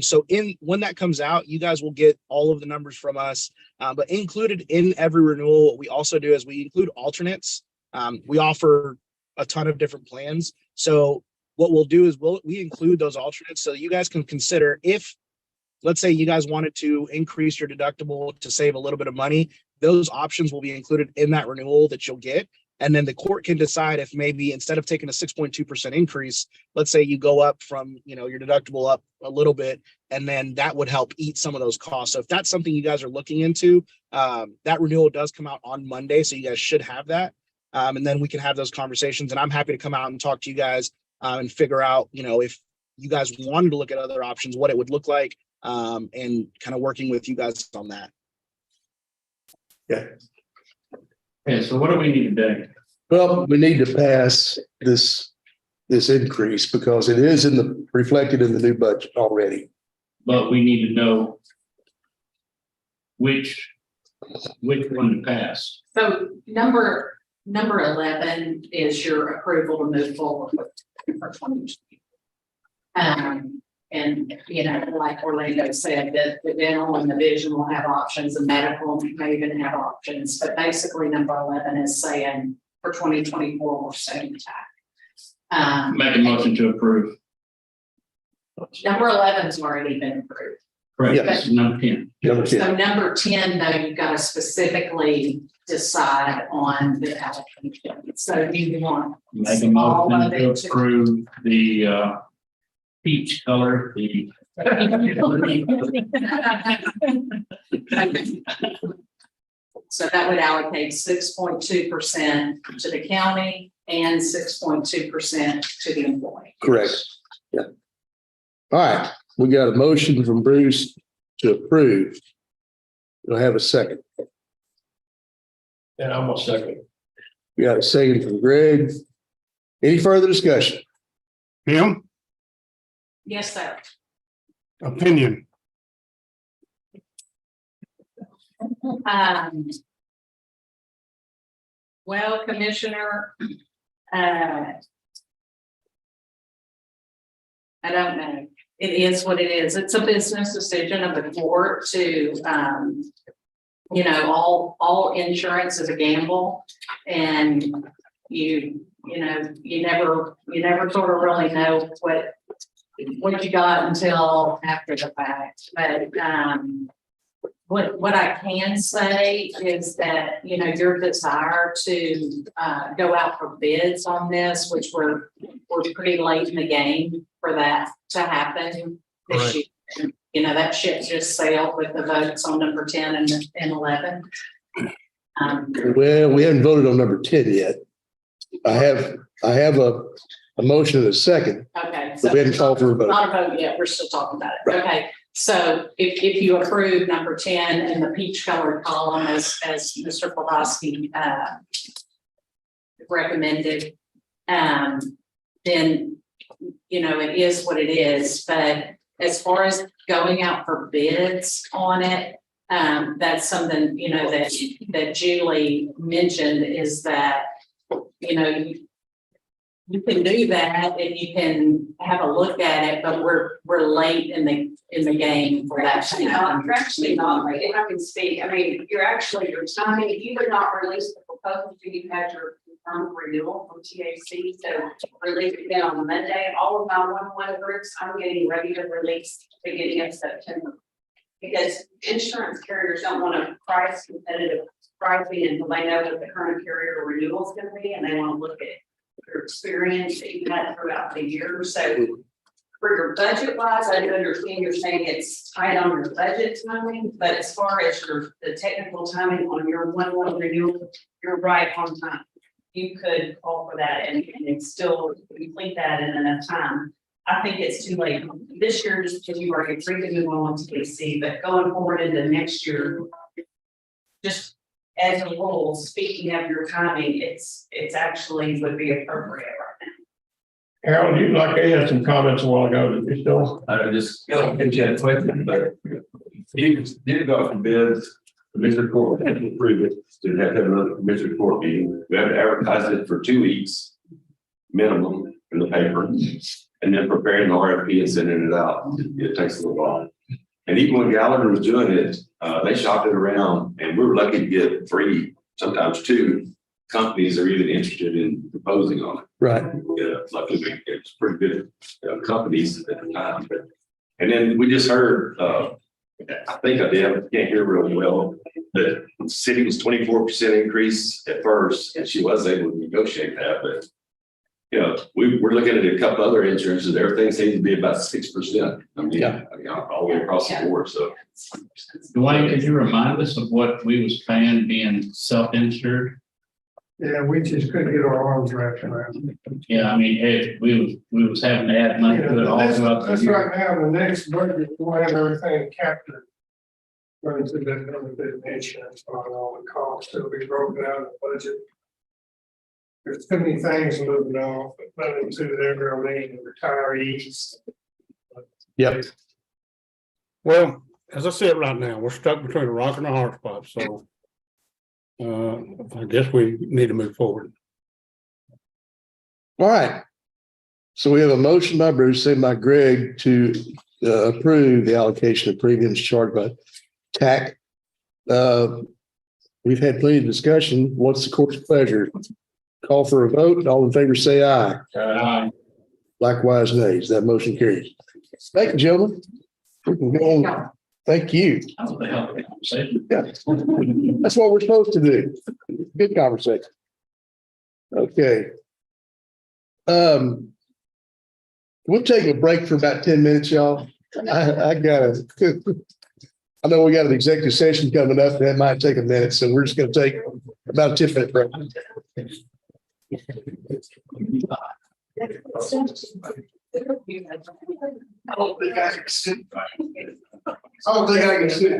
[SPEAKER 15] So when that comes out, you guys will get all of the numbers from us. But included in every renewal, what we also do is we include alternates. We offer a ton of different plans. So what we'll do is we include those alternates so that you guys can consider if, let's say you guys wanted to increase your deductible to save a little bit of money, those options will be included in that renewal that you'll get. And then the court can decide if maybe instead of taking a 6.2% increase, let's say you go up from, your deductible up a little bit, and then that would help eat some of those costs. So if that's something you guys are looking into, that renewal does come out on Monday. So you guys should have that. And then we can have those conversations, and I'm happy to come out and talk to you guys and figure out, if you guys wanted to look at other options, what it would look like, and kind of working with you guys on that.
[SPEAKER 1] yeah.
[SPEAKER 8] Okay, so what do we need to do?
[SPEAKER 1] Well, we need to pass this increase because it is reflected in the new budget already.
[SPEAKER 8] But we need to know which one to pass.
[SPEAKER 7] So number 11 is your approval to move forward for 2020. And, like Orlando said, that the dental and the vision will have options, and medical may even have options, but basically number 11 is saying for 2024, we're setting tax.
[SPEAKER 8] Make a motion to approve.
[SPEAKER 7] Number 11's already been approved.
[SPEAKER 8] Correct,
[SPEAKER 1] Yes.
[SPEAKER 8] number 10.
[SPEAKER 1] Number 10.
[SPEAKER 7] So number 10, though, you've got to specifically decide on the allocation. So you want
[SPEAKER 8] Make a
[SPEAKER 7] all
[SPEAKER 8] motion
[SPEAKER 7] of
[SPEAKER 8] to
[SPEAKER 7] it to
[SPEAKER 8] approve the peach color, the
[SPEAKER 7] So that would allocate 6.2% to the county and 6.2% to the employee.
[SPEAKER 1] Correct. Yeah. All right. We got a motion from Bruce to approve. We'll have a second.
[SPEAKER 12] And I'm gonna second.
[SPEAKER 1] We got a second from Greg. Any further discussion?
[SPEAKER 2] Tim,
[SPEAKER 7] Yes, sir.
[SPEAKER 2] opinion?
[SPEAKER 7] Well, Commissioner, I don't know. It is what it is. It's a business decision of the court to, all insurance is a gamble, and you never sort of really know what you got until after the fact. But what I can say is that, your desire to go out for bids on this, which we're pretty late in the game for that to happen this year. That ship just sailed with the votes on number 10 and 11.
[SPEAKER 1] Well, we haven't voted on number 10 yet. I have a motion and a second.
[SPEAKER 7] Okay.
[SPEAKER 1] But we haven't called for a vote.
[SPEAKER 7] Not a vote yet. We're still talking about it.
[SPEAKER 1] Right.
[SPEAKER 7] Okay. So if you approve number 10 in the peach colored column as Mr. Pulaski recommended, then, it is what it is. But as far as going out for bids on it, that's something, that Julie mentioned, is that, you can do that and you can have a look at it, but we're late in the game for that.
[SPEAKER 14] You're actually not, right? If I can speak, your timing, you would not release the proposal until you had your confirmed renewal from TAC. So release it again on Monday. All of my one-on-one groups, I'm getting ready to release beginning of September. Because insurance carriers don't want to price competitive pricing until they know what the current carrier renewal is going to be, and they want to look at your experience that you've had throughout the year. So For your budget wise, I do understand you're saying it's tight on your budget timing, but as far as the technical timing on your 1/1 renewal, you're right on time. You could call for that and still complete that in enough time. I think it's too late this year just because you already agreed to move on to PC, but going forward into next year, just as a rule, speaking of your timing, it's actually would be appropriate right now.
[SPEAKER 12] Harold, you like I had some comments a while ago, did you still?
[SPEAKER 11] I just, but you did go from bids, Commissioner Court had to approve it, so have to have another Commissioner Court meeting. We have to advertise it for 2 weeks minimum in the paper, and then preparing the RFP and sending it out. It takes a little while. And even when Gallagher was doing it, they shopped it around, and we were lucky to get 3, sometimes 2 companies that are even interested in proposing on it.
[SPEAKER 1] Right.
[SPEAKER 11] Yeah, luckily it's pretty good companies at the time. And then we just heard, I think I can't hear really well, that the city was 24% increase at first, and she was able to negotiate that, but you know, we're looking at a couple other insurances. Everything seems to be about 6%. I mean, all the way across the board. So,
[SPEAKER 8] Dwayne, could you remind us of what we was paying being self-insured?
[SPEAKER 6] Yeah, we just couldn't get our arms wrapped around it.
[SPEAKER 8] Yeah, I mean, we was having to add money to it all throughout the
[SPEAKER 6] That's
[SPEAKER 8] year.
[SPEAKER 6] right now, the next budget, we'll have everything captured. Running through that benefit and insurance on all the costs, it'll be broken out in the budget. There's too many things moving off, but running to their remaining retirees.
[SPEAKER 1] Yep.
[SPEAKER 2] Well, as I said right now, we're stuck between a rock and a hard spot, so I guess we need to move forward.
[SPEAKER 1] All right. So we have a motion by Bruce, second by Greg to approve the allocation of premiums charged by TAC. We've had plenty of discussion. What's the court's pleasure? Call for a vote. All in favor, say aye.
[SPEAKER 8] Aye.
[SPEAKER 1] Likewise, nays. That motion carries. Thank you, gentlemen. We can go on. Thank you.
[SPEAKER 8] That was a hell of a conversation.
[SPEAKER 1] Yeah. That's what we're supposed to do. Good conversation. Okay. We'll take a break for about 10 minutes, y'all. I know we got an executive session coming up. That might take a minute, so we're just going to take about a 10-minute break. I don't think I can sit. I don't think I can sit.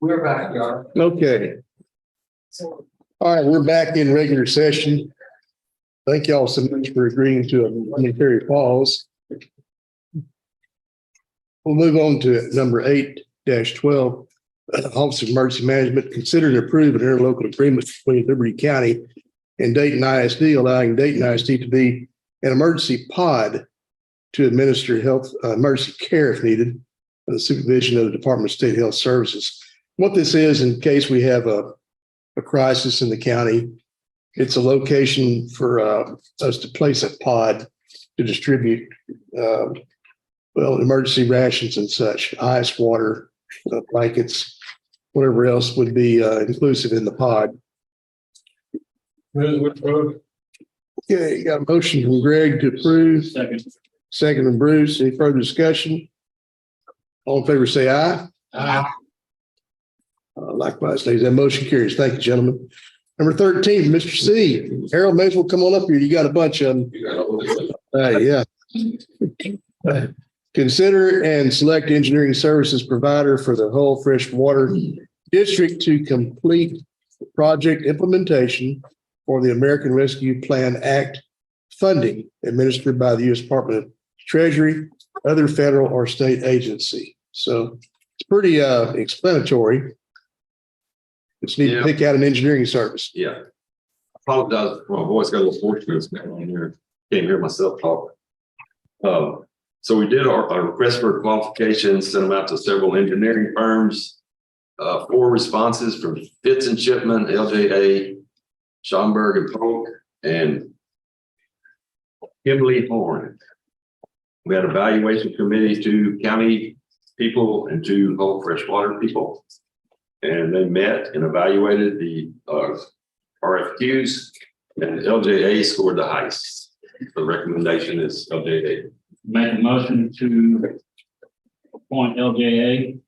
[SPEAKER 4] We're back, y'all.
[SPEAKER 1] Okay. All right, we're back in regular session. Thank y'all so much for agreeing to a momentary pause. We'll move on to number 8-12. Office of Emergency Management, consider and approve an interlocal agreement between Liberty County and Dayton ISD, allowing Dayton ISD to be an emergency pod to administer health emergency care if needed, under the supervision of the Department of State Health Services. What this is, in case we have a crisis in the county, it's a location for us to place a pod to distribute emergency rations and such, ice, water, blankets, whatever else would be inclusive in the pod. Okay, you got a motion from Greg to approve. Second from Bruce. Any further discussion? All in favor, say aye.
[SPEAKER 12] Aye.
[SPEAKER 1] Likewise, ladies, that motion carries. Thank you, gentlemen. Number 13, Mr. C. Harold, may as well come on up here. You got a bunch of them. Yeah. Consider and select engineering services provider for the Hull Freshwater District to complete project implementation for the American Rescue Plan Act funding administered by the U.S. Department of Treasury, other federal or state agency. So it's pretty explanatory. Just need to pick out an engineering service.
[SPEAKER 11] Yeah. I apologize. My voice got a little hoarse in here. Can't hear myself talk. So we did our request for qualifications, sent them out to several engineering firms. 4 responses from Fitz and Shipman, LJA, Schomburg and Polk, and Kimberly Horn. We had evaluation committees, 2 county people and 2 Hull Freshwater people. And they met and evaluated the RFQs, and LJA scored the highest. The recommendation is LJA.
[SPEAKER 8] Make a motion to appoint LJA.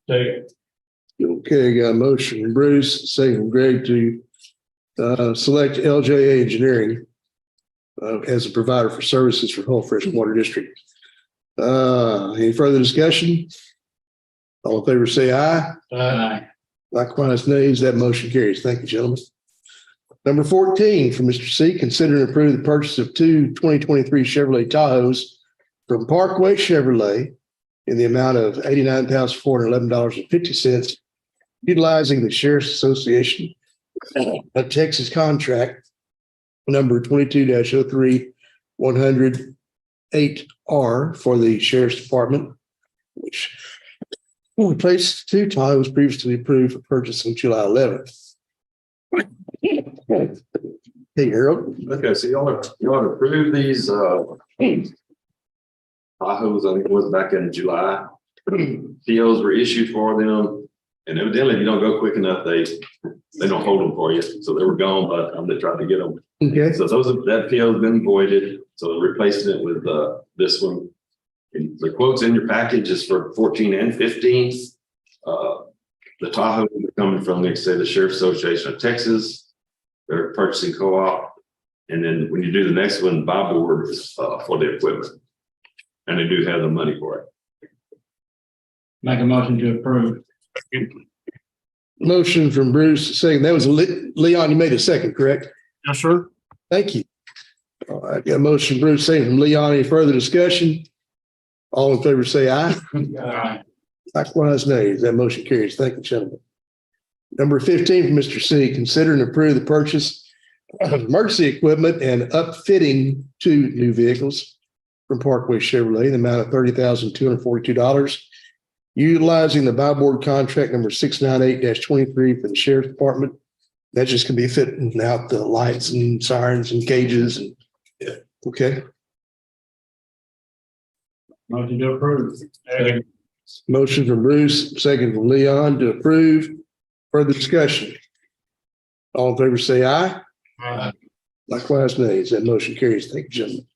[SPEAKER 1] Okay, got a motion from Bruce, second from Greg to select LJA Engineering as a provider for services for Hull Freshwater District. Any further discussion? All in favor, say aye.
[SPEAKER 8] Aye.
[SPEAKER 1] Likewise, nays. That motion carries. Thank you, gentlemen. Number 14 from Mr. C. Consider and approve the purchase of 2 2023 Chevrolet Tahoes from Parkway Chevrolet in the amount of $89,411.50, utilizing the Sheriff's Association of Texas contract number 22-03-108R for the Sheriff's Department, which replaced 2 Tahoes previously approved for purchase on July 11th. Hey, Harold.
[SPEAKER 11] Okay, so y'all approved these Tahoes, I think it was back in July. POs were issued for them, and evidently if you don't go quick enough, they don't hold them for you. So they were gone by the time they tried to get them.
[SPEAKER 1] Okay.
[SPEAKER 11] So that PO has been voided. So they're replacing it with this one. And the quotes in your package is for 14 and 15. The Tahoe coming from, like I say, the Sheriff's Association of Texas. They're purchasing co-op. And then when you do the next one, buy board is for the equipment. And they do have the money for it.
[SPEAKER 8] Make a motion to approve.
[SPEAKER 1] Motion from Bruce, second. That was Leon. You made a second, correct?
[SPEAKER 2] Yes, sir.
[SPEAKER 1] Thank you. All right, got a motion, Bruce, second from Leon. Any further discussion? All in favor, say aye.
[SPEAKER 8] Aye.
[SPEAKER 1] Likewise, nays. That motion carries. Thank you, gentlemen. Number 15 from Mr. C. Consider and approve the purchase of emergency equipment and upfitting 2 new vehicles from Parkway Chevrolet in the amount of $30,242, utilizing the buy board contract number 698-23 for the Sheriff's Department. That just can be fitting out the lights and sirens and cages. And okay.
[SPEAKER 8] Motion to approve.
[SPEAKER 1] Motion from Bruce, second from Leon to approve. Further discussion. All in favor, say aye.
[SPEAKER 12] Aye.
[SPEAKER 1] Likewise, nays. That motion carries. Thank you, gentlemen.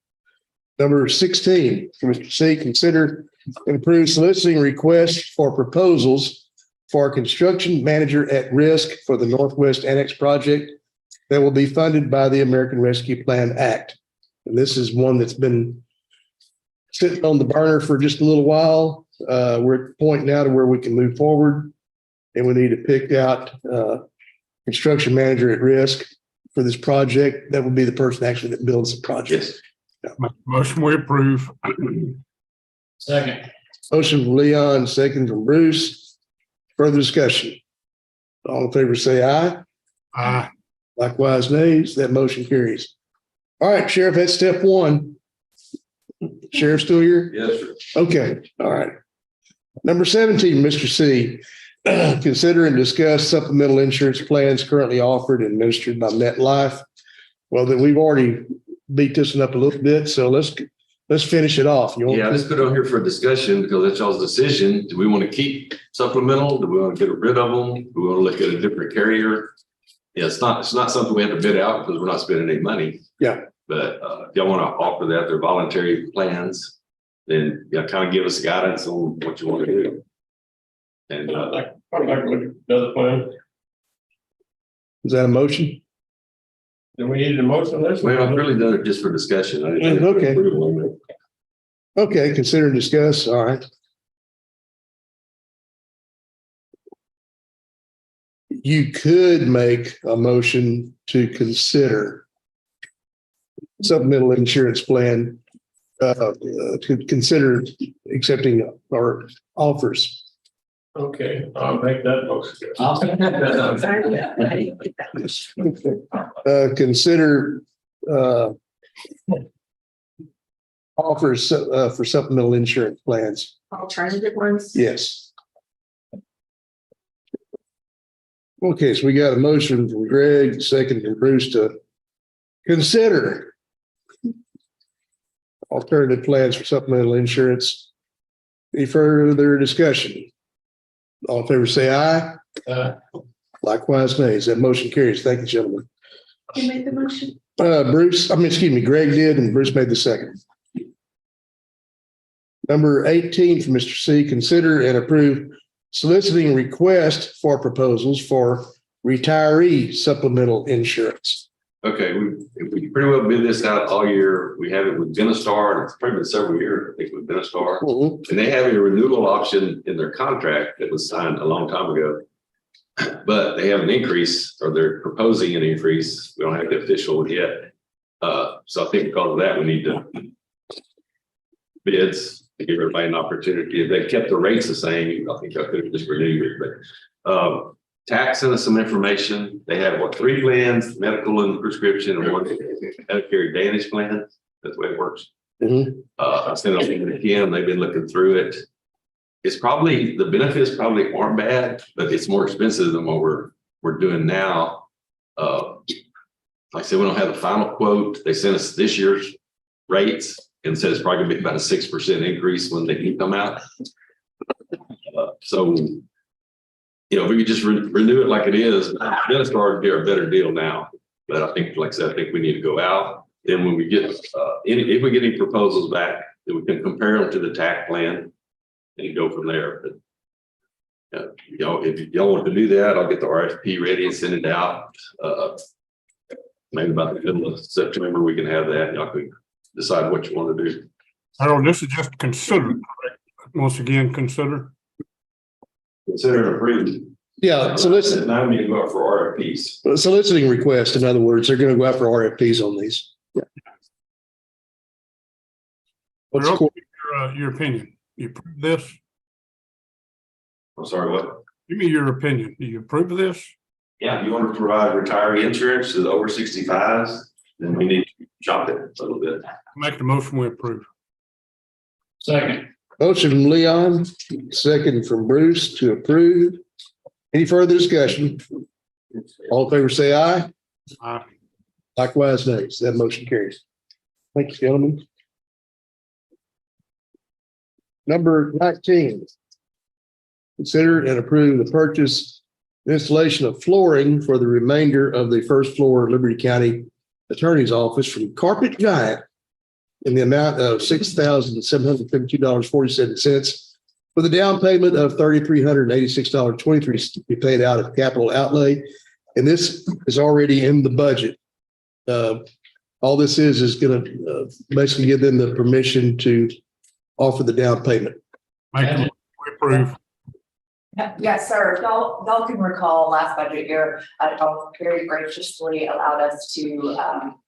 [SPEAKER 1] Number 16, from Mr. C. Consider and approve soliciting requests for proposals for a construction manager at risk for the Northwest Annex project that will be funded by the American Rescue Plan Act. And this is one that's been sitting on the burner for just a little while. we're at the point now to where we can move forward. And we need to pick out construction manager at risk for this project. That would be the person actually that builds the project.
[SPEAKER 2] Motion we approve.
[SPEAKER 8] Second.
[SPEAKER 1] Motion from Leon, second from Bruce. Further discussion. All in favor, say aye.
[SPEAKER 2] Aye.
[SPEAKER 1] Likewise, nays. That motion carries. All right, Sheriff, that's step one. Sheriff still here?
[SPEAKER 5] Yes, sir.
[SPEAKER 1] Okay, all right. Number 17, Mr. C. Consider and discuss supplemental insurance plans currently offered and administered by MetLife. Well, then we've already beat this one up a little bit, so let's finish it off. You want
[SPEAKER 11] Yeah, let's put it on here for discussion because that's y'all's decision. Do we want to keep supplemental? Do we want to get rid of them? Do we want to look at a different carrier? Yeah, it's not something we have to bid out because we're not spending any money.
[SPEAKER 1] Yeah.
[SPEAKER 11] But if y'all want to offer that, they're voluntary plans, then kind of give us guidance on what you want to do. And
[SPEAKER 12] I'd like to look at the other plan.
[SPEAKER 1] Is that a motion?
[SPEAKER 12] Do we need a motion on this?
[SPEAKER 11] well, I've really done it just for discussion. I didn't
[SPEAKER 1] Okay.
[SPEAKER 11] approve on it.
[SPEAKER 1] Okay, consider and discuss. All right. You could make a motion to consider supplemental insurance plan, to consider accepting our offers.
[SPEAKER 12] Okay, I'll make that motion.
[SPEAKER 8] I'll second that.
[SPEAKER 1] Consider offers for supplemental insurance plans.
[SPEAKER 3] Alternative ones?
[SPEAKER 1] Yes. Okay, so we got a motion from Greg, second from Bruce to consider alternative plans for supplemental insurance. Any further discussion? All in favor, say aye. Likewise, nays. That motion carries. Thank you, gentlemen.
[SPEAKER 3] Who made the motion?
[SPEAKER 1] Greg did, and Bruce made the second. Number 18 from Mr. C, consider and approve soliciting request for proposals for retiree supplemental insurance.
[SPEAKER 11] Okay, we pretty well bid this out all year. We have it with Benestar, and it's probably been several years, I think, with Benestar. And they have a renewal option in their contract that was signed a long time ago. But they have an increase, or they're proposing an increase. We don't have the official yet. So I think because of that, we need to bids to give everybody an opportunity. If they kept the rates the same, I think I could have just renewed it. But TAC sent us some information. They have 3 plans, medical and prescription, and 1 Medicare Advantage plan. That's the way it works. I sent it to Kim. They've been looking through it. It's probably, the benefits probably aren't bad, but it's more expensive than what we're doing now. Like I said, we don't have the final quote. They sent us this year's rates and said it's probably gonna be about a 6% increase when they do come out. So, if we could just renew it like it is, then it's hard to get a better deal now. But I think, like I said, I think we need to go out. Then when we get if we get any proposals back, then we can compare them to the TAC plan and go from there. But if y'all want to do that, I'll get the RFP ready and send it out. Maybe about the middle of September, we can have that. Y'all can decide what you want to do.
[SPEAKER 2] Harold, this is just consider, correct? Once again, consider.
[SPEAKER 11] Consider it approved.
[SPEAKER 1] Yeah, solicit.
[SPEAKER 11] Now we need to go out for RFPs.
[SPEAKER 1] Soliciting request, in other words, they're going to go out for RFPs on these. Yeah. What's
[SPEAKER 2] Harold, your opinion? You approve this?
[SPEAKER 11] I'm sorry, what?
[SPEAKER 2] Give me your opinion. Do you approve of this?
[SPEAKER 11] Yeah, if you want to provide retiree insurance to the over 65s, then we need to chop it a little bit.
[SPEAKER 2] Make the motion we approve.
[SPEAKER 8] Second.
[SPEAKER 1] Motion from Leon, second from Bruce to approve. Any further discussion? All in favor, say aye.
[SPEAKER 2] Aye.
[SPEAKER 1] Likewise, nays. That motion carries. Thank you, gentlemen. Number 19. Consider and approve the purchase and installation of flooring for the remainder of the first floor Liberty County Attorney's Office from Carpet Giant in the amount of $6,752.47 with a down payment of $3,386.23 to be paid out of capital outlay. And this is already in the budget. All this is going to basically give them the permission to offer the down payment.
[SPEAKER 2] Make a motion to approve.
[SPEAKER 7] Yes, sir. Y'all can recall last budget year, y'all very graciously allowed us to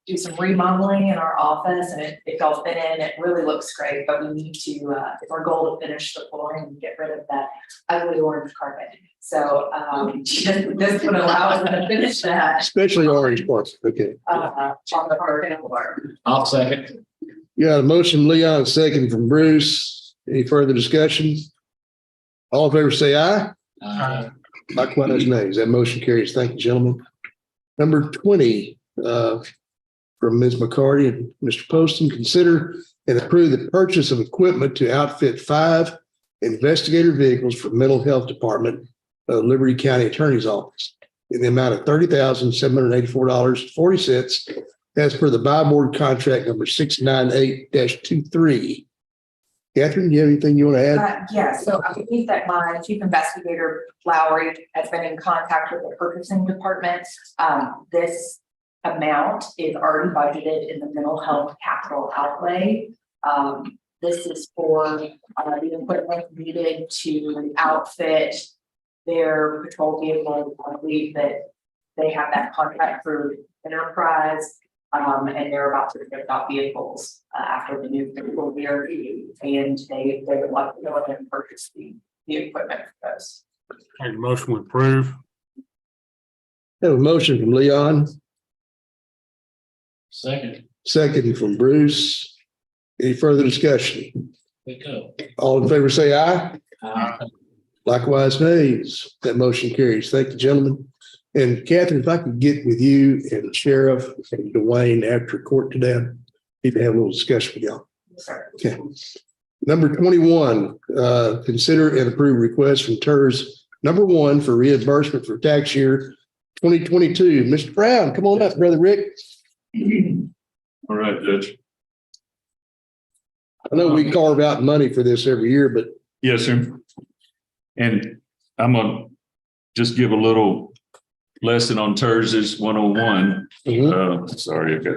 [SPEAKER 7] do some remodeling in our office, and if y'all fit in, it really looks great, but we need to, it's our goal to finish the flooring and get rid of that ugly orange carpet. So this would allow us to finish that
[SPEAKER 1] Especially orange parts. Okay.
[SPEAKER 7] on the carpet floor.
[SPEAKER 8] I'll second.
[SPEAKER 1] You got a motion, Leon, a second from Bruce. Any further discussion? All in favor, say aye. Likewise, nays. That motion carries. Thank you, gentlemen. Number 20, from Ms. McCarty and Mr. Poston, consider and approve the purchase of equipment to outfit 5 investigator vehicles for mental health department of Liberty County Attorney's Office in the amount of $30,784.40 as per the buy board contract number 698-23. Catherine, do you have anything you want to add?
[SPEAKER 7] Yeah, so I believe that my chief investigator, Lowry, has been in contact with the purchasing department. This amount is already budgeted in the mental health capital outlay. This is for the equipment needed to outfit their patrol vehicle. I believe that they have that contract through Enterprise. And they're about to ship out vehicles after the new fiscal year, and they would like to go ahead and purchase the equipment for those.
[SPEAKER 2] Make a motion to approve.
[SPEAKER 1] Have a motion from Leon,
[SPEAKER 8] Second.
[SPEAKER 1] second from Bruce. Any further discussion?
[SPEAKER 8] We go.
[SPEAKER 1] All in favor, say aye. Likewise, nays. That motion carries. Thank you, gentlemen. And Catherine, if I could get with you and Sheriff and Dwayne after court today, need to have a little discussion with y'all.
[SPEAKER 7] Yes, sir.
[SPEAKER 1] Okay. Number 21, consider and approve request from TERS number 1 for reimbursement for tax year 2022. Mr. Brown, come on up, Brother Rick.
[SPEAKER 11] All right, Judge.
[SPEAKER 1] I know we carve out money for this every year, but
[SPEAKER 11] Yes, sir. And I'm gonna just give a little lesson on TERS's 101. Sorry, I've got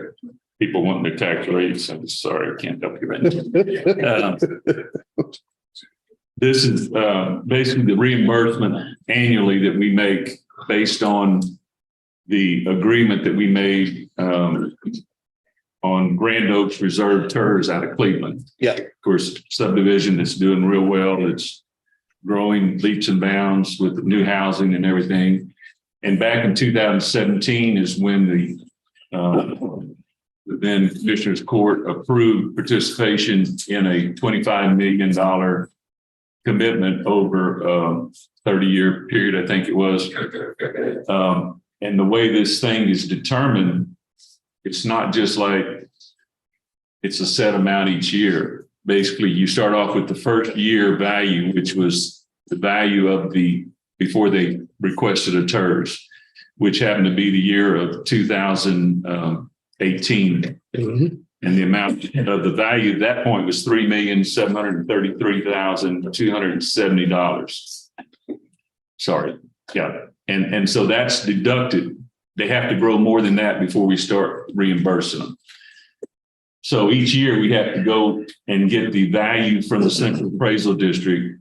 [SPEAKER 11] people wanting their tax rates. I'm sorry, I can't help you right now. This is basically the reimbursement annually that we make based on the agreement that we made on Grand Oaks Reserve TERS out of Cleveland.
[SPEAKER 1] Yeah.
[SPEAKER 11] Of course, subdivision that's doing real well. It's growing leaps and bounds with the new housing and everything. And back in 2017 is when the then Commissioners Court approved participation in a $25 million commitment over a 30-year period, I think it was. And the way this thing is determined, it's not just like it's a set amount each year. Basically, you start off with the first year value, which was the value of the before they requested a TERS, which happened to be the year of 2018. And the amount of the value at that point was $3,733,270. Sorry. Yeah. And so that's deducted. They have to grow more than that before we start reimbursing them. So each year we have to go and get the value from the Central Appraisal District,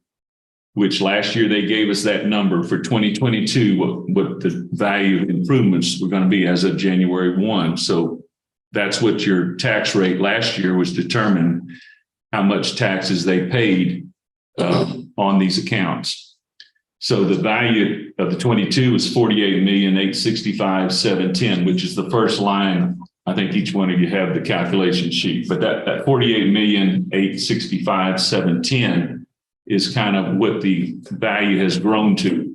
[SPEAKER 11] which last year they gave us that number for 2022, what the value of improvements were going to be as of January 1. So that's what your tax rate last year was determined how much taxes they paid on these accounts. So the value of the 22 is 48,865,710, which is the first line. I think each one of you have the calculation sheet, but that 48,865,710 is kind of what the value has grown to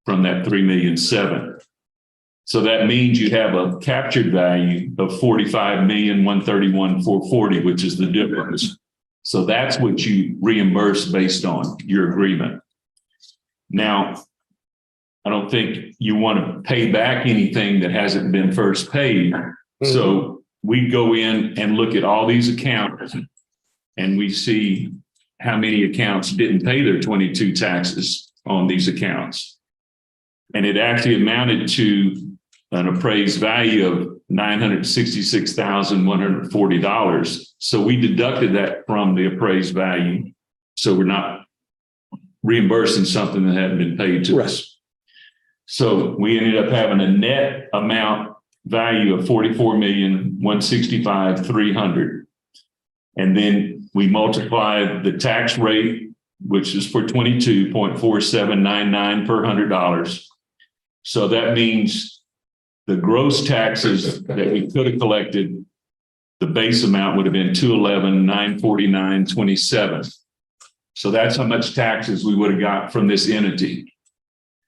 [SPEAKER 11] from that 3,000,007. So that means you have a captured value of 45,131,440, which is the difference. So that's what you reimburse based on your agreement. Now, I don't think you want to pay back anything that hasn't been first paid. So we go in and look at all these accounts and we see how many accounts didn't pay their 22 taxes on these accounts. And it actually amounted to an appraised value of $966,140. So we deducted that from the appraised value. So we're not reimbursing something that hadn't been paid to us. So we ended up having a net amount value of 44,165,300. And then we multiplied the tax rate, which is for 22.4799 per $100. So that means the gross taxes that we could have collected, the base amount would have been 211,949.27. So that's how much taxes we would have got from this entity.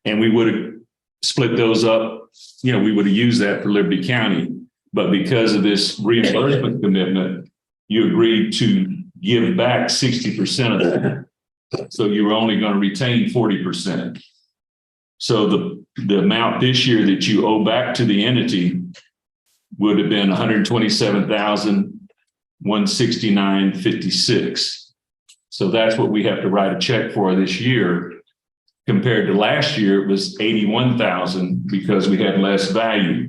[SPEAKER 11] And we would have split those up. You know, we would have used that for Liberty County, but because of this reimbursement commitment, you agreed to give back 60% of that. So you were only going to retain 40%. So the amount this year that you owe back to the entity would have been 127,169.56. So that's what we have to write a check for this year. Compared to last year, it was 81,000 because we had less value.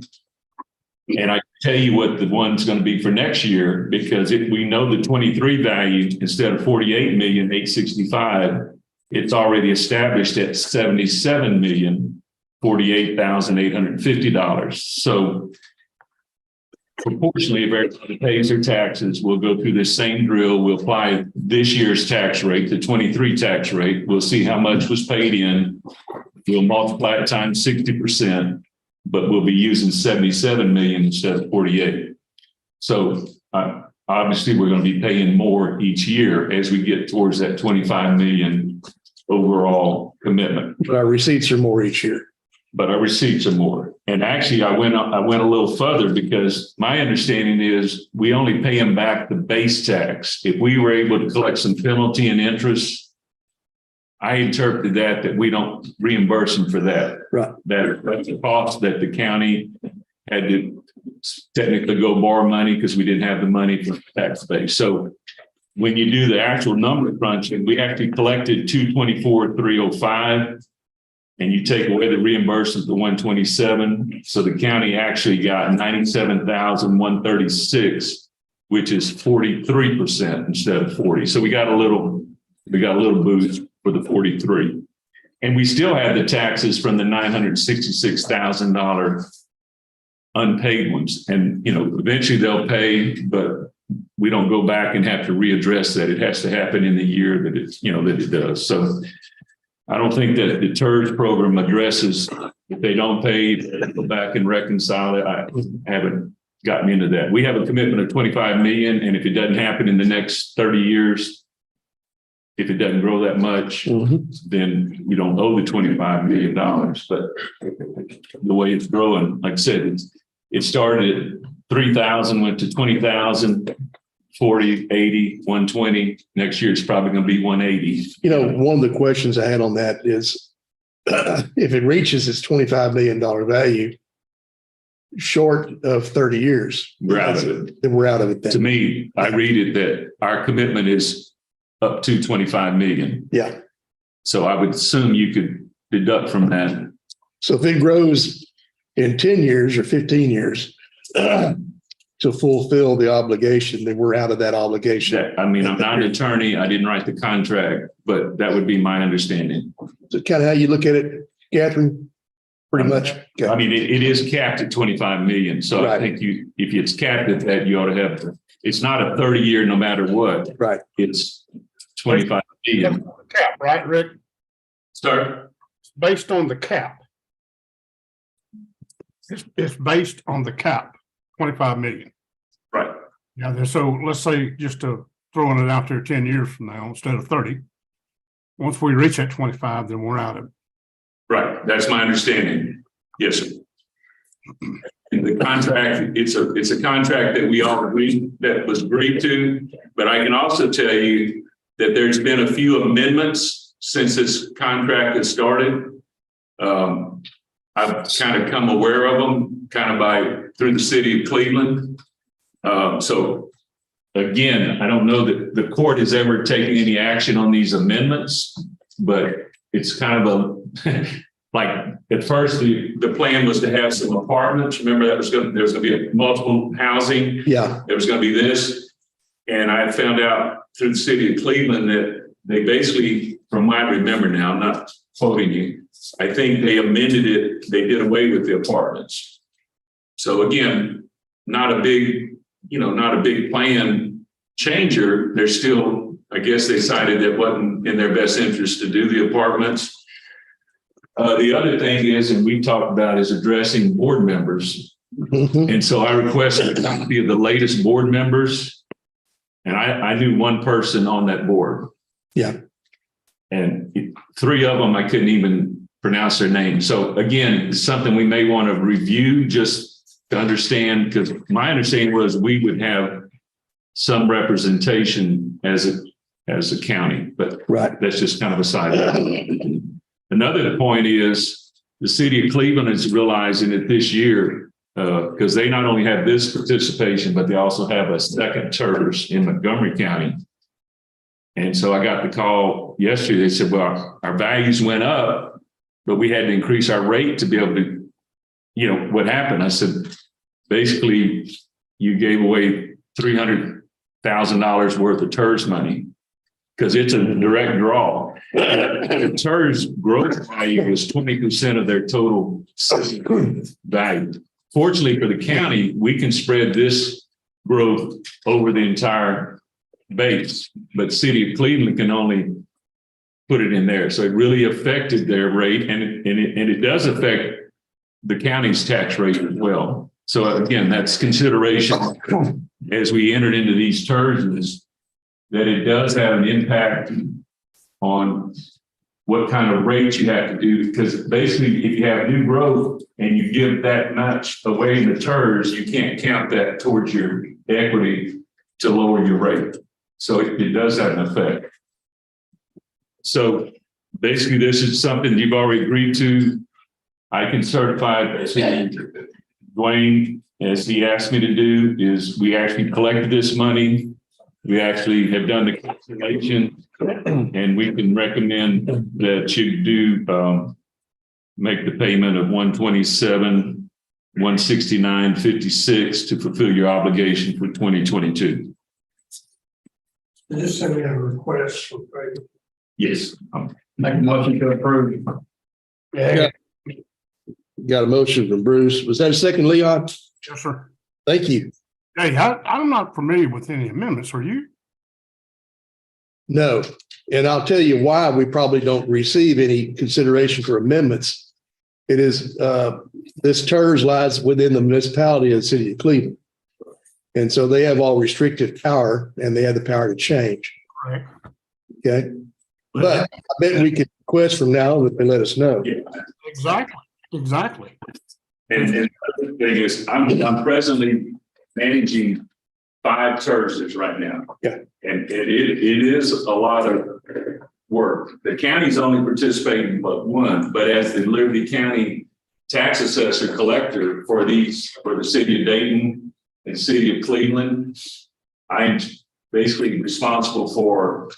[SPEAKER 11] And I tell you what the one's going to be for next year, because if we know the 23 value, instead of 48,865,000, it's already established at $77,048,850. So proportionally, if everybody pays their taxes, we'll go through this same drill. We'll apply this year's tax rate, the 23 tax rate. We'll see how much was paid in. We'll multiply it times 60%, but we'll be using 77 million instead of 48. So obviously, we're going to be paying more each year as we get towards that 25 million overall commitment.
[SPEAKER 1] But our receipts are more each year.
[SPEAKER 11] But our receipts are more. And actually, I went a little further, because my understanding is we only pay them back the base tax. If we were able to collect some penalty and interest, I interpreted that we don't reimburse them for that.
[SPEAKER 1] Right.
[SPEAKER 11] That's a cost that the county had to technically go borrow money because we didn't have the money for the tax base. So when you do the actual number crunching, we actually collected 224,305. And you take away the reimbursement to 127. So the county actually got 97,136, which is 43% instead of 40. So we got a little boost for the 43. And we still have the taxes from the $966,000 unpaid ones. And, you know, eventually they'll pay, but we don't go back and have to readdress that. It has to happen in the year that it's, you know, that it does. So I don't think that the TERS program addresses if they don't pay, go back and reconcile it. I haven't gotten into that. We have a commitment of 25 million. And if it doesn't happen in the next 30 years, if it doesn't grow that much, then you don't owe the $25 million. But the way it's growing, like I said, it started at 3,000, went to 20,000. 40, 80, 120. Next year, it's probably going to be 180.
[SPEAKER 1] You know, one of the questions I had on that is if it reaches its $25 million value short of 30 years,
[SPEAKER 11] we're out of it.
[SPEAKER 1] Then we're out of it. Then.
[SPEAKER 11] To me, I read it that our commitment is up to 25 million.
[SPEAKER 1] Yeah.
[SPEAKER 11] So I would assume you could deduct from that.
[SPEAKER 1] So if it grows in 10 years or 15 years, to fulfill the obligation, then we're out of that obligation.
[SPEAKER 11] I mean, I'm not an attorney. I didn't write the contract, but that would be my understanding.
[SPEAKER 1] So kind of how you look at it, Catherine, pretty much. Okay.
[SPEAKER 11] I mean, it is capped at 25 million. So
[SPEAKER 1] Right.
[SPEAKER 11] I think if it's capped at that, you ought to have, it's not a 30-year no matter what.
[SPEAKER 1] Right.
[SPEAKER 11] It's 25 million.
[SPEAKER 2] Cap, right, Rick?
[SPEAKER 11] Sir?
[SPEAKER 2] Based on the cap. It's based on the cap, 25 million.
[SPEAKER 11] Right.
[SPEAKER 2] Yeah, so let's say, just to throwing it out there 10 years from now instead of 30. Once we reach that 25, then we're out of it.
[SPEAKER 11] Right. That's my understanding. Yes, sir. In the contract, it's a contract that we all agreed, that was agreed to, but I can also tell you that there's been a few amendments since this contract has started. I've kind of come aware of them through the city of Cleveland. So again, I don't know that the court has ever taken any action on these amendments, but it's kind of like at first the plan was to have some apartments. Remember there was going to be a multiple housing.
[SPEAKER 1] Yeah.
[SPEAKER 11] There was going to be this. And I found out through the city of Cleveland that they basically from what I remember now, I'm not quoting you, I think they amended it, they did away with the apartments. So again, not a big, not a big plan changer. They're still, I guess they decided that wasn't in their best interest to do the apartments. The other thing is, and we talked about, is addressing board members. And so I requested a copy of the latest board members. And I knew one person on that board.
[SPEAKER 1] Yeah.
[SPEAKER 11] And 3 of them, I couldn't even pronounce their name. So again, it's something we may want to review just to understand, because my understanding was we would have some representation as a county, but
[SPEAKER 1] Right.
[SPEAKER 11] that's just kind of a side. Another point is the city of Cleveland is realizing that this year, because they not only have this participation, but they also have a second TERS in Montgomery County. And so I got the call yesterday. They said, well, our values went up, but we had to increase our rate to be able to, what happened? I said, basically, you gave away $300,000 worth of TERS money because it's a direct draw. The TERS growth value is 20% of their total value. Fortunately for the county, we can spread this growth over the entire base, but city of Cleveland can only put it in there. So it really affected their rate, and it does affect the county's tax rate as well. So again, that's consideration as we entered into these terms, that it does have an impact on what kind of rates you have to do, because basically if you have new growth and you give that much away in the TERS, you can't count that towards your equity to lower your rate. So it does have an effect. So basically this is something you've already agreed to. I can certify that Dwayne, as he asked me to do, is we actually collected this money. We actually have done the calculation, and we can recommend that you do make the payment of $127, $169.56 to fulfill your obligation for 2022.
[SPEAKER 6] Just send me a request for payment.
[SPEAKER 11] Yes.
[SPEAKER 12] Make a motion to approve.
[SPEAKER 1] Yeah. Got a motion from Bruce. Was that a second, Leon?
[SPEAKER 2] Yes, sir.
[SPEAKER 1] Thank you.
[SPEAKER 2] Hey, I'm not familiar with any amendments. Are you?
[SPEAKER 1] No, and I'll tell you why we probably don't receive any consideration for amendments. It is, this TERS lies within the municipality of the city of Cleveland. And so they have all restrictive power, and they have the power to change.
[SPEAKER 2] Right.
[SPEAKER 1] Okay. But I bet we could request from now that they let us know.
[SPEAKER 11] Yeah.
[SPEAKER 2] Exactly.
[SPEAKER 11] And the other thing is, I'm presently managing 5 TERSs right now.
[SPEAKER 1] Yeah.
[SPEAKER 11] And it is a lot of work. The county's only participating but one, but as the Liberty County tax assessor collector for the city of Dayton and city of Cleveland, I'm basically responsible for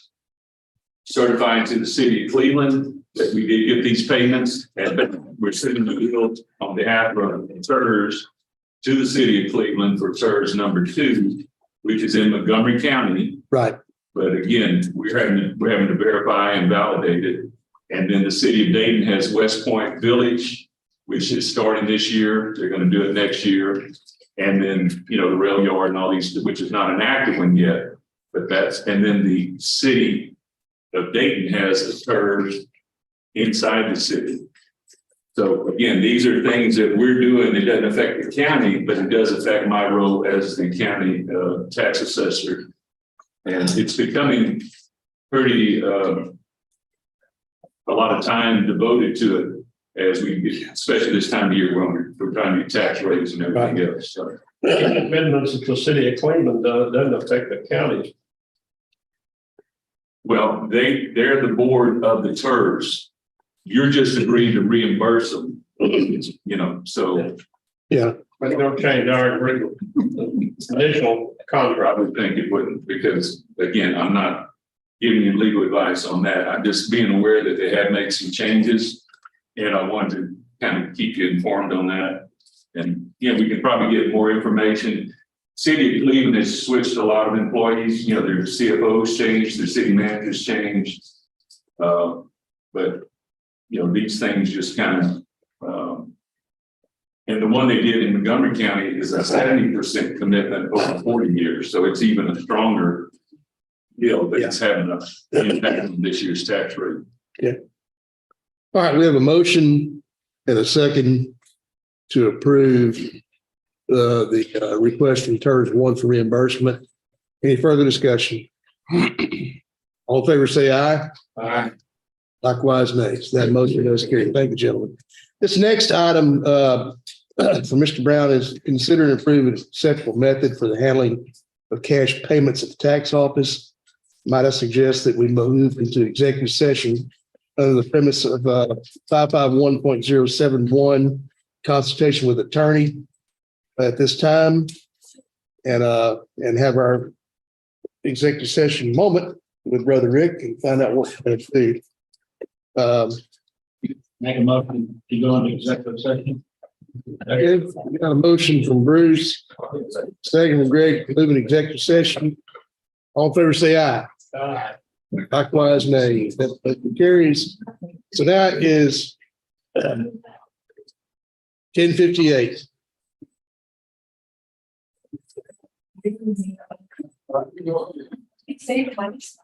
[SPEAKER 11] certifying to the city of Cleveland that we did get these payments, and we're sending the bill on behalf of TERS to the city of Cleveland for TERS number 2, which is in Montgomery County.
[SPEAKER 1] Right.
[SPEAKER 11] But again, we're having to verify and validate it. And then the city of Dayton has West Point Village, which is starting this year. They're going to do it next year. And then, the rail yard and all these, which is not an active one yet, but and then the city of Dayton has a TERS inside the city. So again, these are things that we're doing. It doesn't affect the county, but it does affect my role as the county tax assessor. And it's becoming pretty, a lot of time devoted to it as we, especially this time of year when we're trying to do tax rates and everything else. So.
[SPEAKER 12] Amendments that the city of Cleveland does doesn't affect the county.
[SPEAKER 11] Well, they're the board of the TERS. You're just agreeing to reimburse them, so.
[SPEAKER 1] Yeah.
[SPEAKER 12] But it don't change our additional contract.
[SPEAKER 11] I would think it wouldn't, because again, I'm not giving you legal advice on that. I'm just being aware that they have made some changes, and I wanted to kind of keep you informed on that. And we can probably get more information. City of Cleveland has switched a lot of employees. Their CFOs changed, their city managers changed. But, these things just kind of, and the one they did in Montgomery County is a 70% commitment over 40 years. So it's even a stronger deal that it's having an impact on this year's tax rate.
[SPEAKER 1] Yeah. All right, we have a motion and a second to approve the request from TERS 1 for reimbursement. Any further discussion? All in favor, say aye.
[SPEAKER 12] Aye.
[SPEAKER 1] Likewise, nays. That motion does carry. Thank you, gentlemen. This next item for Mr. Brown is consider and approve an acceptable method for the handling of cash payments at the tax office. Might I suggest that we move into executive session under the premise of 551.071 consultation with attorney at this time, and have our executive session moment with Brother Rick and find out what we're going to do.
[SPEAKER 8] Make a motion to go into executive session.
[SPEAKER 1] Okay, we got a motion from Bruce, second from Greg, to move in executive session. All in favor, say aye.
[SPEAKER 12] Aye.
[SPEAKER 1] Likewise, nay. That carries. So now is 10:58.
[SPEAKER 7] Same place.